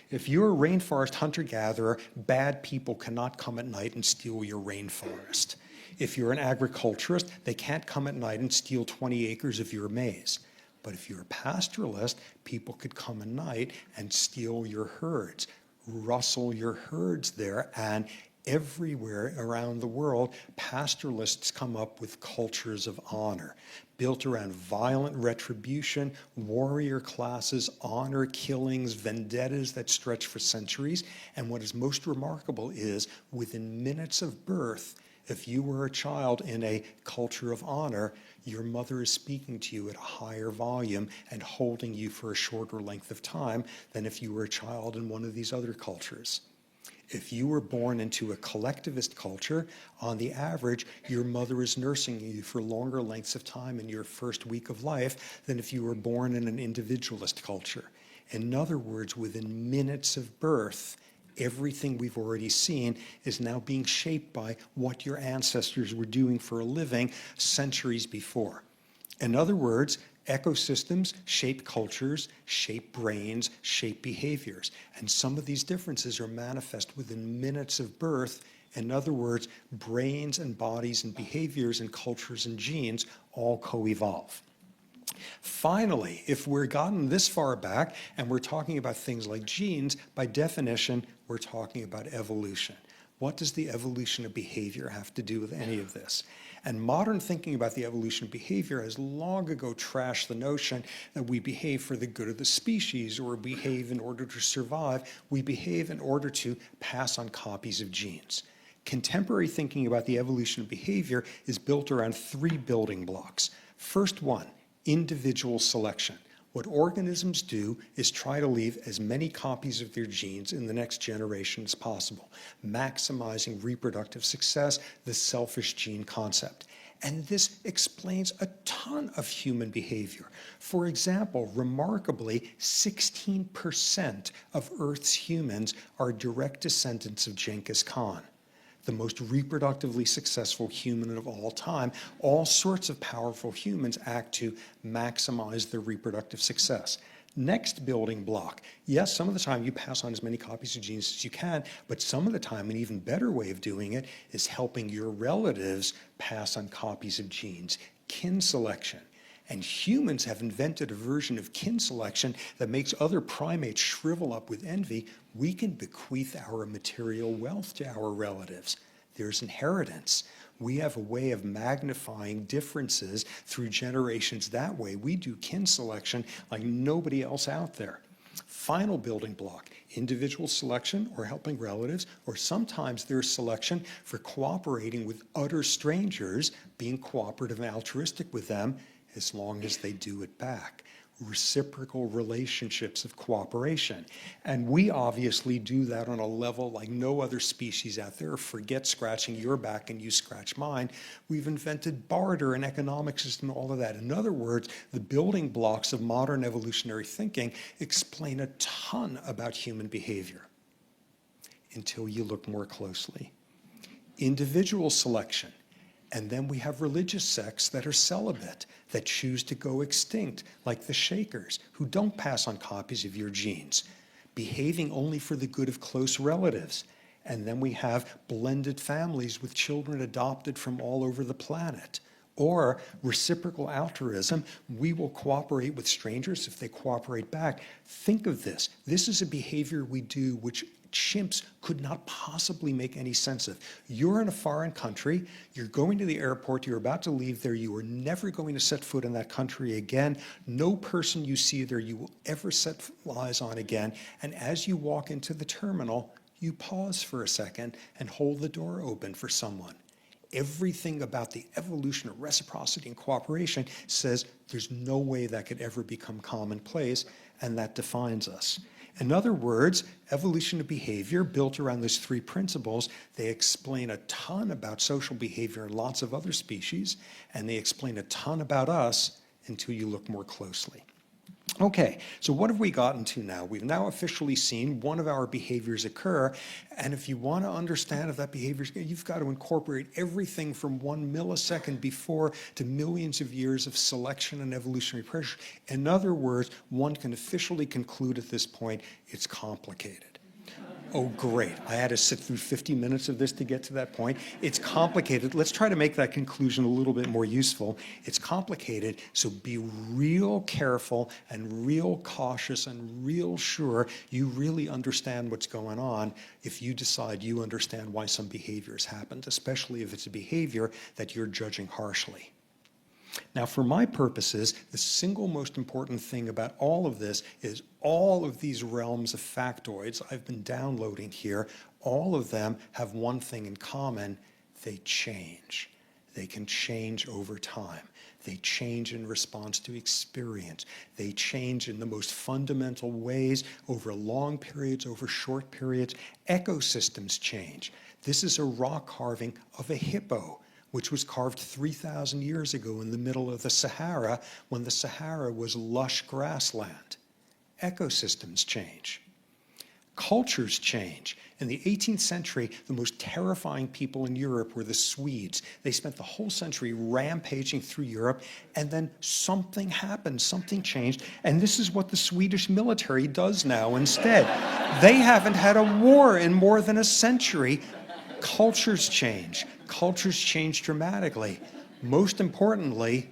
If you're a rainforest hunter-gatherer, bad people cannot come at night and steal your rainforest. If you're an agriculturist, they can't come at night and steal 20 acres of your maize. But if you're a pastoralist, people could come at night and steal your herds, rustle your herds there, and everywhere around the world, pastoralists come up with cultures of honor, built around violent retribution, warrior classes, honor killings, vendettas that stretch for centuries. And what is most remarkable is, within minutes of birth, if you were a child in a culture of honor, your mother is speaking to you at a higher volume and holding you for a shorter length of time than if you were a child in one of these other cultures. If you were born into a collectivist culture, on the average, your mother is nursing you for longer lengths of time in your first week of life than if you were born in an individualist culture. In other words, within minutes of birth, everything we've already seen is now being shaped by what your ancestors were doing for a living centuries before. In other words, ecosystems shape cultures, shape brains, shape behaviors. And some of these differences are manifest within minutes of birth. In other words, brains and bodies and behaviors and cultures and genes all co-evolve. Finally, if we're gotten this far back and we're talking about things like genes, by definition, we're talking about evolution. What does the evolution of behavior have to do with any of this? And modern thinking about the evolution of behavior has long ago trashed the notion that we behave for the good of the species, or behave in order to survive. We behave in order to pass on copies of genes. Contemporary thinking about the evolution of behavior is built around three building blocks. First one, individual selection. What organisms do is try to leave as many copies of their genes in the next generation as possible, maximizing reproductive success, the selfish gene concept. And this explains a ton of human behavior. For example, remarkably, 16% of Earth's humans are direct descendants of Genghis Khan, the most reproductively successful human of all time. All sorts of powerful humans act to maximize their reproductive success. Next building block. Yes, some of the time you pass on as many copies of genes as you can, but some of the time an even better way of doing it is helping your relatives pass on copies of genes, kin selection. And humans have invented a version of kin selection that makes other primates shrivel up with envy. We can bequeath our material wealth to our relatives. There's inheritance. We have a way of magnifying differences through generations that way. We do kin selection like nobody else out there. Final building block, individual selection or helping relatives, or sometimes there's selection for cooperating with utter strangers, being cooperative and altruistic with them as long as they do it back. Reciprocal relationships of cooperation. And we obviously do that on a level like no other species out there. Forget scratching your back and you scratch mine. We've invented barter and economic system, all of that. In other words, the building blocks of modern evolutionary thinking explain a ton about human behavior until you look more closely. Individual selection. And then we have religious sects that are celibate, that choose to go extinct, like the Shakers, who don't pass on copies of your genes, behaving only for the good of close relatives. And then we have blended families with children adopted from all over the planet. Or reciprocal altruism, we will cooperate with strangers if they cooperate back. Think of this. This is a behavior we do which chimps could not possibly make any sense of. You're in a foreign country, you're going to the airport, you're about to leave there, you are never going to set foot in that country again. No person you see there you will ever set eyes on again. And as you walk into the terminal, you pause for a second and hold the door open for someone. Everything about the evolution of reciprocity and cooperation says there's no way that could ever become commonplace, and that defines us. In other words, evolution of behavior built around those three principles, they explain a ton about social behavior in lots of other species, and they explain a ton about us until you look more closely. Okay, so what have we gotten to now? We've now officially seen one of our behaviors occur, and if you want to understand if that behavior is good, you've got to incorporate everything from 1 millisecond before to millions of years of selection and evolutionary pressure. In other words, one can officially conclude at this point, it's complicated. Oh, great. I had to sit through 50 minutes of this to get to that point. It's complicated. Let's try to make that conclusion a little bit more useful. It's complicated, so be real careful and real cautious and real sure you really understand what's going on if you decide you understand why some behavior has happened, especially if it's a behavior that you're judging harshly. Now, for my purposes, the single most important thing about all of this is all of these realms of factoids I've been downloading here, all of them have one thing in common: they change. They can change over time. They change in response to experience. They change in the most fundamental ways over long periods, over short periods. Ecosystems change. This is a rock carving of a hippo, which was carved 3,000 years ago in the middle of the Sahara, when the Sahara was lush grassland. Ecosystems change. Cultures change. In the 18th century, the most terrifying people in Europe were the Swedes. They spent the whole century rampaging through Europe, and then something happened, something changed, and this is what the Swedish military does now instead. They haven't had a war in more than a century. Cultures change. Cultures change dramatically. Most importantly,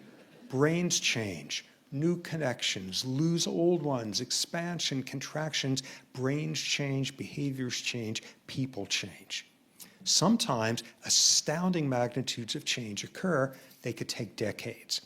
brains change. New connections, lose old ones, expansion, contractions, brains change, behaviors change, people change. Sometimes astounding magnitudes of change occur. They could take decades.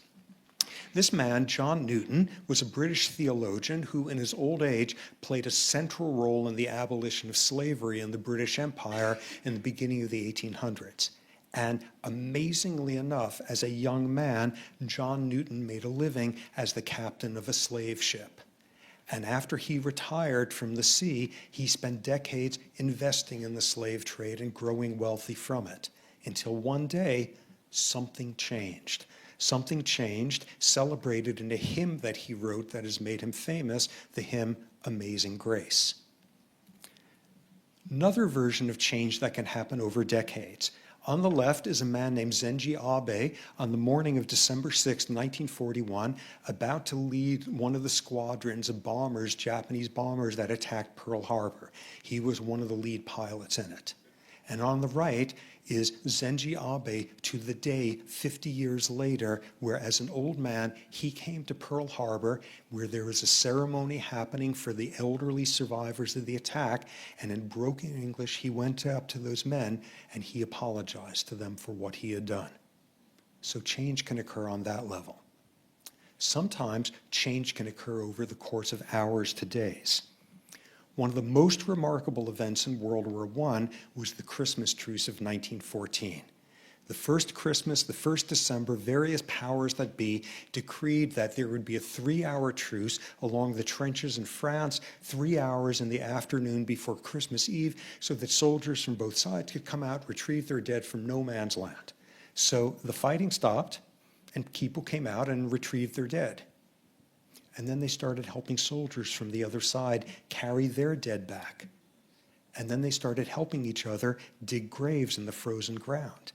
This man, John Newton, was a British theologian who in his old age played a central role in the abolition of slavery in the British Empire in the beginning of the 1800s. And amazingly enough, as a young man, John Newton made a living as the captain of a slave ship. And after he retired from the sea, he spent decades investing in the slave trade and growing wealthy from it, until one day, something changed. Something changed, celebrated in a hymn that he wrote that has made him famous, the hymn Amazing Grace. Another version of change that can happen over decades. On the left is a man named Zenji Abe on the morning of December 6, 1941, about to lead one of the squadrons of bombers, Japanese bombers that attacked Pearl Harbor. He was one of the lead pilots in it. And on the right is Zenji Abe to the day 50 years later, where as an old man, he came to Pearl Harbor, where there was a ceremony happening for the elderly survivors of the attack, and in broken English, he went up to those men and he apologized to them for what he had done. So change can occur on that level. Sometimes change can occur over the course of hours to days. One of the most remarkable events in World War I was the Christmas truce of 1914. The first Christmas, the first December, various powers that be decreed that there would be a 3-hour truce along the trenches in France, 3 hours in the afternoon before Christmas Eve, so that soldiers from both sides could come out, retrieve their dead from no man's land. So the fighting stopped, and people came out and retrieved their dead. And then they started helping soldiers from the other side carry their dead back. And then they started helping each other dig graves in the frozen ground.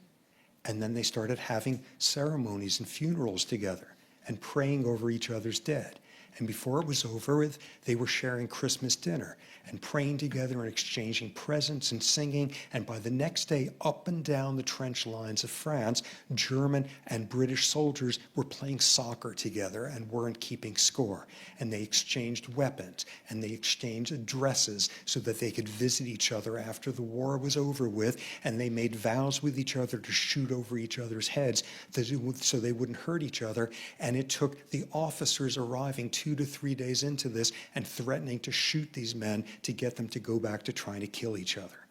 And then they started having ceremonies and funerals together and praying over each other's dead. And before it was over with, they were sharing Christmas dinner and praying together and exchanging presents and singing. And by the next day, up and down the trench lines of France, German and British soldiers were playing soccer together and weren't keeping score. And they exchanged weapons and they exchanged addresses so that they could visit each other after the war was over with. And they made vows with each other to shoot over each other's heads so they wouldn't hurt each other. And it took the officers arriving 2 to 3 days into this and threatening to shoot these men to get them to go back to trying to kill each other.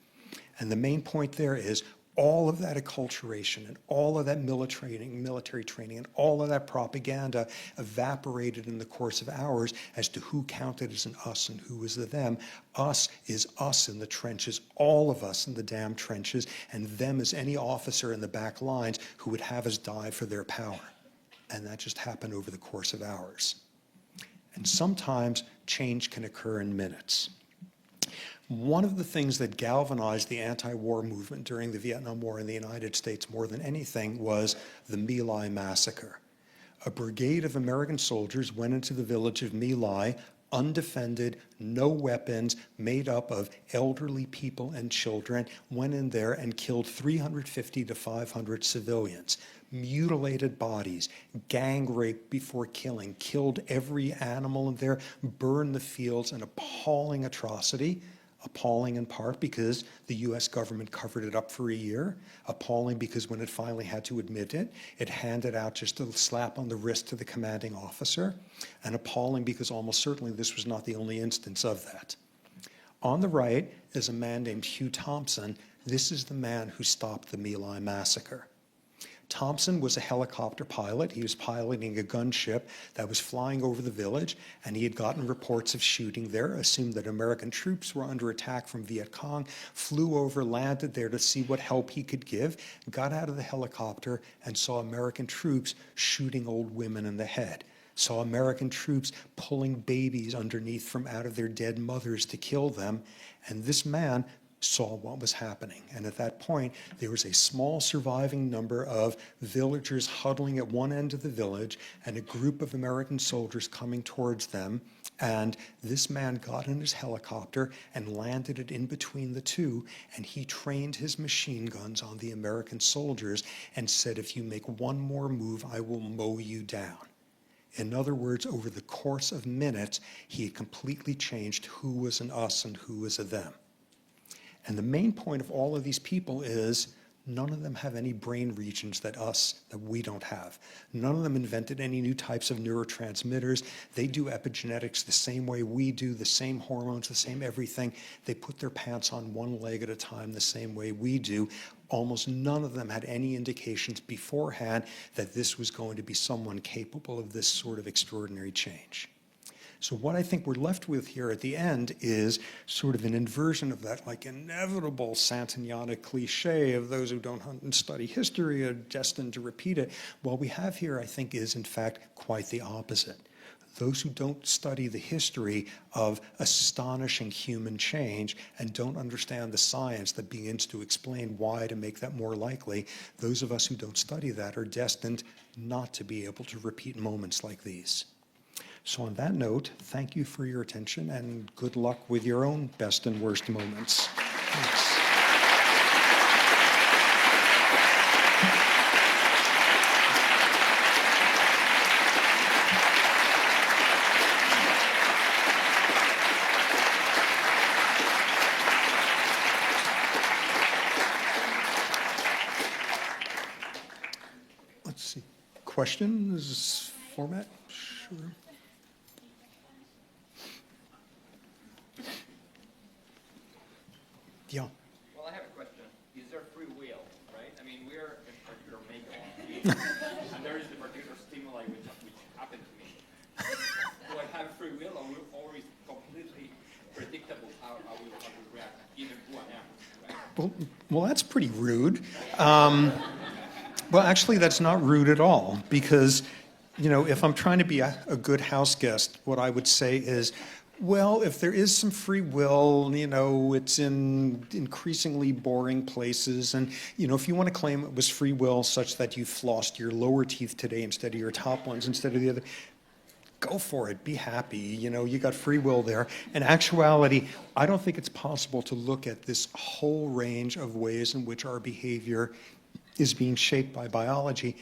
And the main point there is all of that acculturation and all of that military training and all of that propaganda evaporated in the course of hours as to who counted as an us and who was the them. Us is us in the trenches, all of us in the damn trenches, and them is any officer in the back lines who would have us die for their power. And that just happened over the course of hours. And sometimes change can occur in minutes. One of the things that galvanized the anti-war movement during the Vietnam War in the United States more than anything was the My Lai massacre. A brigade of American soldiers went into the village of My Lai, undefended, no weapons, made up of elderly people and children, went in there and killed 350 to 500 civilians, mutilated bodies, gang rape before killing, killed every animal in there, burned the fields, an appalling atrocity. Appalling in part because the US government covered it up for a year, appalling because when it finally had to admit it, it handed out just a slap on the wrist to the commanding officer, and appalling because almost certainly this was not the only instance of that. On the right is a man named Hugh Thompson. This is the man who stopped the My Lai massacre. Thompson was a helicopter pilot. He was piloting a gunship that was flying over the village, and he had gotten reports of shooting there, assumed that American troops were under attack from Viet Cong, flew over, landed there to see what help he could give, got out of the helicopter and saw American troops shooting old women in the head, saw American troops pulling babies underneath from out of their dead mothers to kill them, and this man saw what was happening. And at that point, there was a small surviving number of villagers huddling at one end of the village and a group of American soldiers coming towards them. And this man got in his helicopter and landed it in between the two, and he trained his machine guns on the American soldiers and said, if you make one more move, I will mow you down. In other words, over the course of minutes, he had completely changed who was an us and who was a them. And the main point of all of these people is none of them have any brain regions that we don't have. None of them invented any new types of neurotransmitters. They do epigenetics the same way we do, the same hormones, the same everything. They put their pants on one leg at a time the same way we do. Almost none of them had any indications beforehand that this was going to be someone capable of this sort of extraordinary change. So what I think we're left with here at the end is sort of an inversion of that like inevitable Santayana cliche of those who don't hunt and study history are destined to repeat it. What we have here, I think, is in fact quite the opposite. Those who don't study the history of astonishing human change and don't understand the science that begins to explain why to make that more likely, those of us who don't study that are destined not to be able to repeat moments like these. So on that note, thank you for your attention and good luck with your own best and worst moments. Thanks. Let's see. Questions? Format? Sure. Yeah. Well, I have a question. Is there free will, right? I mean, we're in particular makeup, and there is the particular stimuli which happened to me. Do I have free will, or will always completely predictable how I will react, given who I am, right? Well, that's pretty rude. Well, actually, that's not rude at all, because, you know, if I'm trying to be a good house guest, what I would say is, well, if there is some free will, you know, it's in increasingly boring places. And, you know, if you want to claim it was free will such that you flossed your lower teeth today instead of your top ones, instead of the other, go for it. Be happy. You know, you got free will there. In actuality, I don't think it's possible to look at this whole range of ways in which our behavior is being shaped by biology.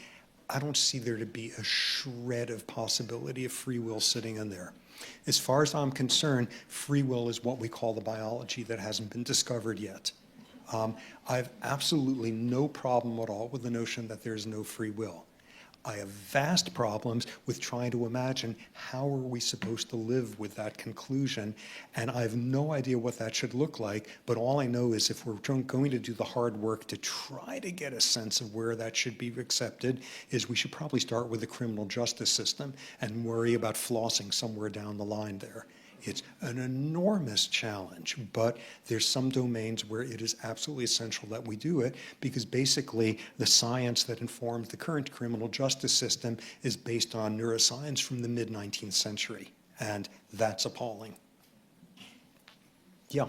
I don't see there to be a shred of possibility of free will sitting in there. As far as I'm concerned, free will is what we call the biology that hasn't been discovered yet. I have absolutely no problem at all with the notion that there's no free will. I have vast problems with trying to imagine how are we supposed to live with that conclusion, and I have no idea what that should look like, but all I know is if we're going to do the hard work to try to get a sense of where that should be accepted, is we should probably start with the criminal justice system and worry about flossing somewhere down the line there. It's an enormous challenge, but there's some domains where it is absolutely essential that we do it, because basically the science that informs the current criminal justice system is based on neuroscience from the mid-19th century, and that's appalling. Yeah.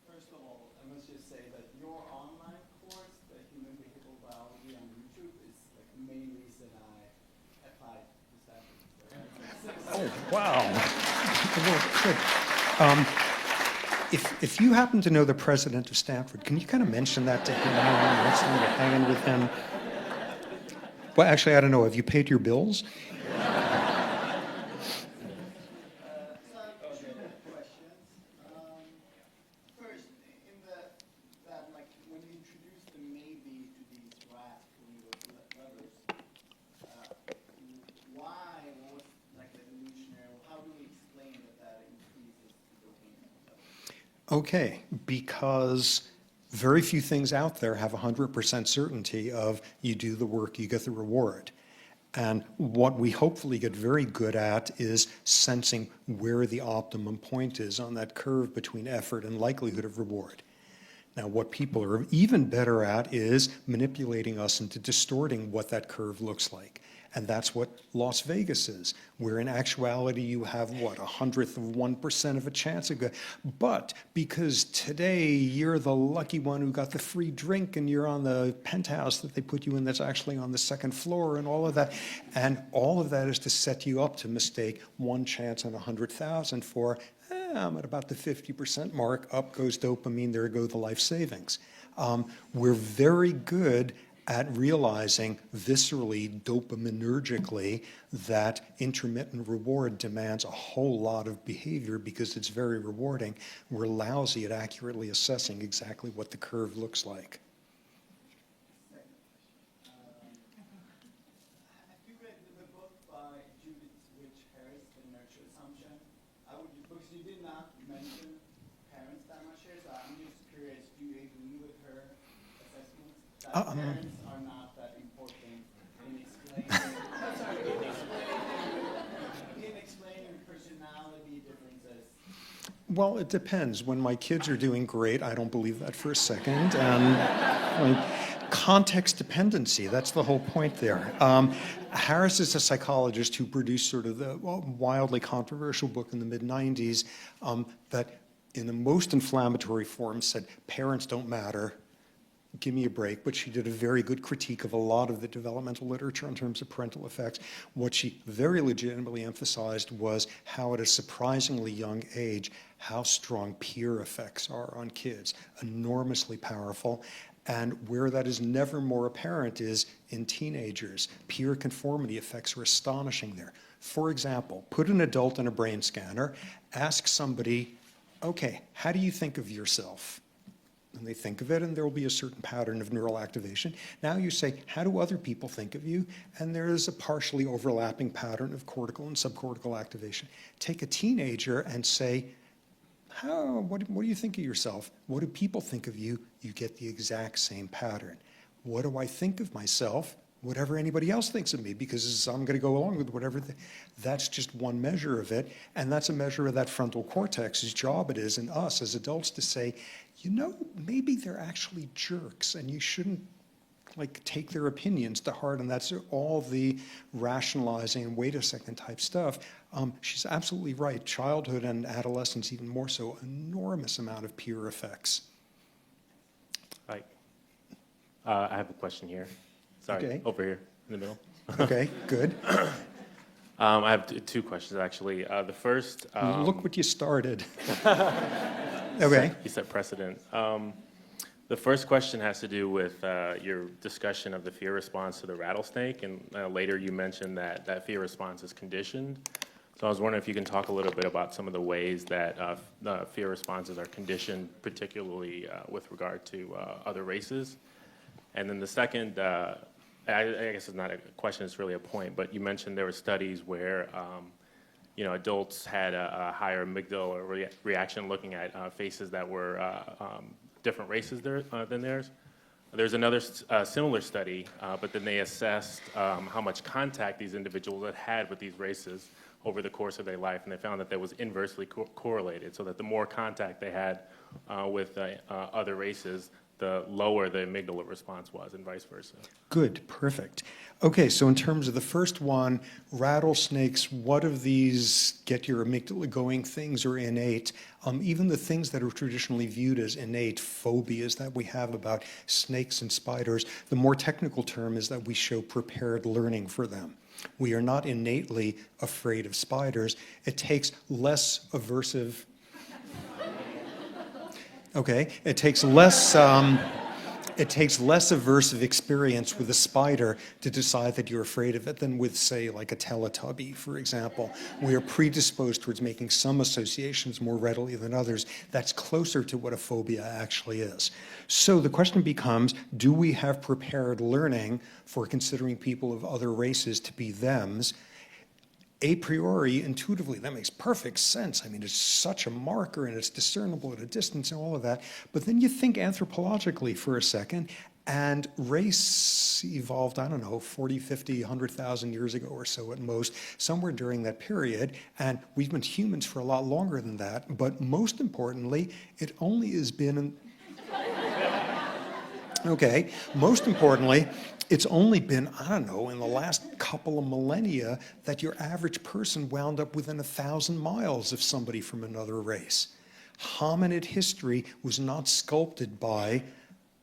First of all, I must just say that your online course, the Human Behavioral Biology on YouTube, is like the main reason I applied to Stanford. Oh, wow. Good. If you happen to know the president of Stanford, can you kind of mention that to him next time you're hanging with him? Well, actually, I don't know. Have you paid your bills? So I have two questions. First, in that like when you introduced the maybe to these rats with levers, why? What was like the evolutionary? How do we explain that increases the dopamine level? Okay, because very few things out there have 100% certainty of you do the work, you get the reward. And what we hopefully get very good at is sensing where the optimum point is on that curve between effort and likelihood of reward. Now, what people are even better at is manipulating us into distorting what that curve looks like. And that's what Las Vegas is, where in actuality you have, what, 1/100 of 1% of a chance of good. But because today you're the lucky one who got the free drink and you're on the penthouse that they put you in that's actually on the second floor and all of that. And all of that is to set you up to mistake 1 chance in 100,000 for, I'm at about the 50% mark, up goes dopamine, there go the life savings. We're very good at realizing viscerally, dopaminergically, that intermittent reward demands a whole lot of behavior because it's very rewarding. We're lousy at accurately assessing exactly what the curve looks like. Second question. Have you read the book by Judith Rich Harris, The Nurture Assumption? Because you did not mention parents that much here, so I'm just curious, do you agree with her that parents are not that important in explaining, in explaining personality differences. Well, it depends. When my kids are doing great, I don't believe that for a second. And context dependency, that's the whole point there. Harris is a psychologist who produced sort of the wildly controversial book in the mid-90s that in the most inflammatory form said, parents don't matter, give me a break. But she did a very good critique of a lot of the developmental literature in terms of parental effects. What she very legitimately emphasized was how at a surprisingly young age, how strong peer effects are on kids, enormously powerful. And where that is never more apparent is in teenagers. Peer conformity effects are astonishing there. For example, put an adult in a brain scanner, ask somebody, okay, how do you think of yourself? And they think of it, and there will be a certain pattern of neural activation. Now you say, how do other people think of you? And there is a partially overlapping pattern of cortical and subcortical activation. Take a teenager and say, what do you think of yourself? What do people think of you? You get the exact same pattern. What do I think of myself? Whatever anybody else thinks of me, because I'm going to go along with whatever. That's just one measure of it, and that's a measure of that frontal cortex, whose job it is in us as adults to say, you know, maybe they're actually jerks, and you shouldn't take their opinions to heart, and that's all the rationalizing and wait a second type stuff. She's absolutely right. Childhood and adolescence, even more so, enormous amount of peer effects. Hi. I have a question here. Sorry, Okay. over here in the middle. Okay, good. I have two questions, actually. The first... Look what you started. Okay. You set precedent. The first question has to do with your discussion of the fear response to the rattlesnake, and later you mentioned that that fear response is conditioned. So I was wondering if you can talk a little bit about some of the ways that the fear responses are conditioned, particularly with regard to other races. And then the second, I guess it's not a question, it's really a point, but you mentioned there were studies where adults had a higher amygdala reaction looking at faces that were different races than theirs. There's another similar study, but then they assessed how much contact these individuals had with these races over the course of their life, and they found that that was inversely correlated, so that the more contact they had with other races, the lower the amygdala response was, and vice versa. Good, perfect. Okay, so in terms of the first one, rattlesnakes, what of these get your amygdala going things are innate? Even the things that are traditionally viewed as innate phobias that we have about snakes and spiders, the more technical term is that we show prepared learning for them. We are not innately afraid of spiders. It takes less aversive... Okay, it takes less aversive experience with a spider to decide that you're afraid of it than with, say, like a Teletubby, for example. We are predisposed towards making some associations more readily than others. That's closer to what a phobia actually is. So the question becomes, do we have prepared learning for considering people of other races to be thems? A priori, intuitively, that makes perfect sense. I mean, it's such a marker and it's discernible at a distance and all of that. But then you think anthropologically for a second, and race evolved, I don't know, 40, 50, 100,000 years ago or so at most, somewhere during that period. And we've been humans for a lot longer than that. But most importantly, it only has been... Okay, most importantly, it's only been, I don't know, in the last couple of millennia that your average person wound up within 1,000 miles of somebody from another race. Hominid history was not sculpted by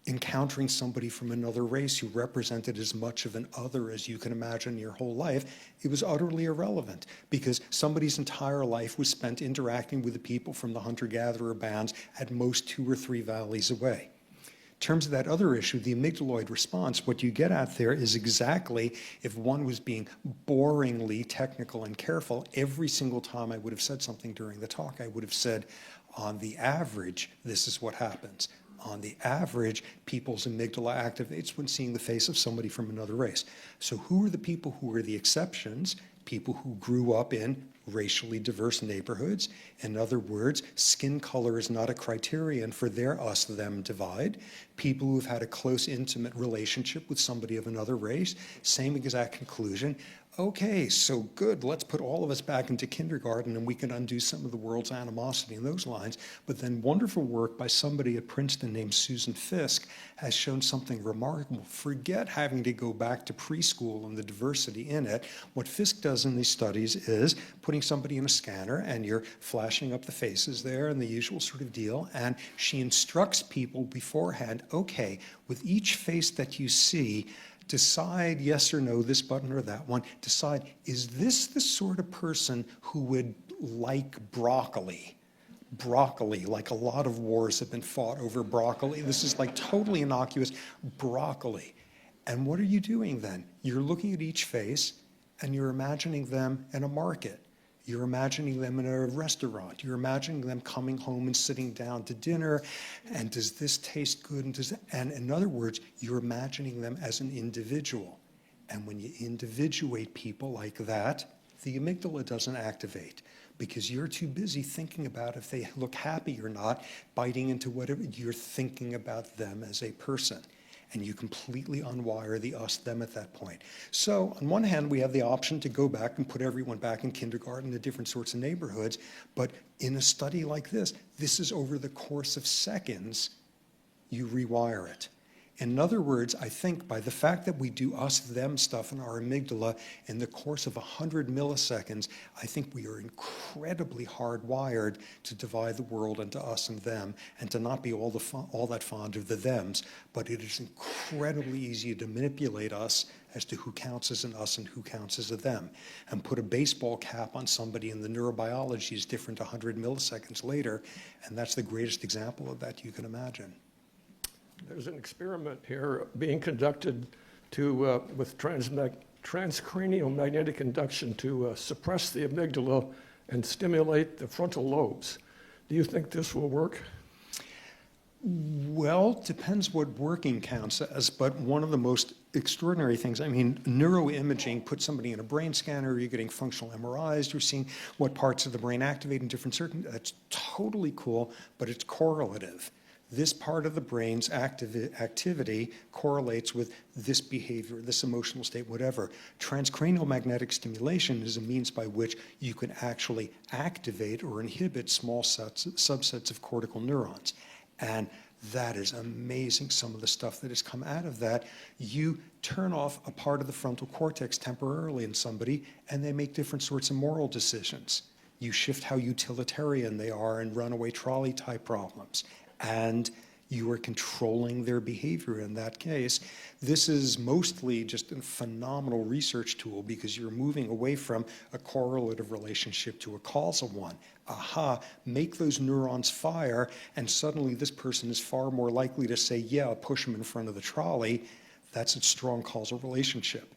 encountering somebody from another race who represented as much of an other as you can imagine your whole life. It was utterly irrelevant because somebody's entire life was spent interacting with the people from the hunter-gatherer bands at most 2 or 3 valleys away. In terms of that other issue, the amygdaloid response, what you get at there is exactly, if one was being boringly technical and careful, every single time I would have said something during the talk, I would have said, on the average, this is what happens. On the average, people's amygdala activates when seeing the face of somebody from another race. So who are the people who are the exceptions? people who grew up in racially diverse neighborhoods. In other words, skin color is not a criterion for their us-them divide. People who've had a close, intimate relationship with somebody of another race, same exact conclusion. Okay, so good, let's put all of us back into kindergarten and we can undo some of the world's animosity in those lines. But then wonderful work by somebody at Princeton named Susan Fisk has shown something remarkable. Forget having to go back to preschool and the diversity in it. What Fisk does in these studies is putting somebody in a scanner and you're flashing up the faces there and the usual sort of deal. And she instructs people beforehand, okay, with each face that you see, decide yes or no, this button or that one. Decide, is this the sort of person who would like broccoli? Broccoli, like a lot of wars have been fought over broccoli. This is like totally innocuous broccoli. And what are you doing then? You're looking at each face and you're imagining them in a market. You're imagining them in a restaurant. You're imagining them coming home and sitting down to dinner. And does this taste good? And in other words, you're imagining them as an individual. And when you individuate people like that, the amygdala doesn't activate because you're too busy thinking about if they look happy or not, biting into whatever. You're thinking about them as a person. And you completely unwire the us-them at that point. So on one hand, we have the option to go back and put everyone back in kindergarten in different sorts of neighborhoods. But in a study like this is over the course of seconds, you rewire it. In other words, I think by the fact that we do us-them stuff in our amygdala in the course of 100 milliseconds, I think we are incredibly hardwired to divide the world into us and them and to not be all that fond of the thems. But it is incredibly easy to manipulate us as to who counts as an us and who counts as a them. And put a baseball cap on somebody and the neurobiology is different 100 milliseconds later. And that's the greatest example of that you can imagine. There's an experiment here being conducted with transcranial magnetic induction to suppress the amygdala and stimulate the frontal lobes. Do you think this will work? Well, depends what working counts as, but one of the most extraordinary things, I mean, neuroimaging puts somebody in a brain scanner, you're getting functional MRIs, you're seeing what parts of the brain activate in different that's totally cool, but it's correlative. This part of the brain's activity correlates with this behavior, this emotional state, whatever. Transcranial magnetic stimulation is a means by which you can actually activate or inhibit small subsets of cortical neurons. And that is amazing, some of the stuff that has come out of that. You turn off a part of the frontal cortex temporarily in somebody, and they make different sorts of moral decisions. You shift how utilitarian they are in runaway trolley type problems. And you are controlling their behavior in that case. This is mostly just a phenomenal research tool because you're moving away from a correlative relationship to a causal one. Aha, make those neurons fire, and suddenly this person is far more likely to say, yeah, I'll push them in front of the trolley. That's a strong causal relationship.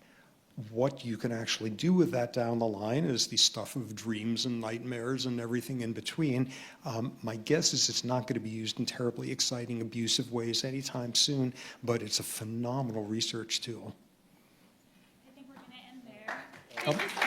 What you can actually do with that down the line is the stuff of dreams and nightmares and everything in between. My guess is it's not going to be used in terribly exciting, abusive ways anytime soon, but it's a phenomenal research tool. I think we're going to end there. Thank you so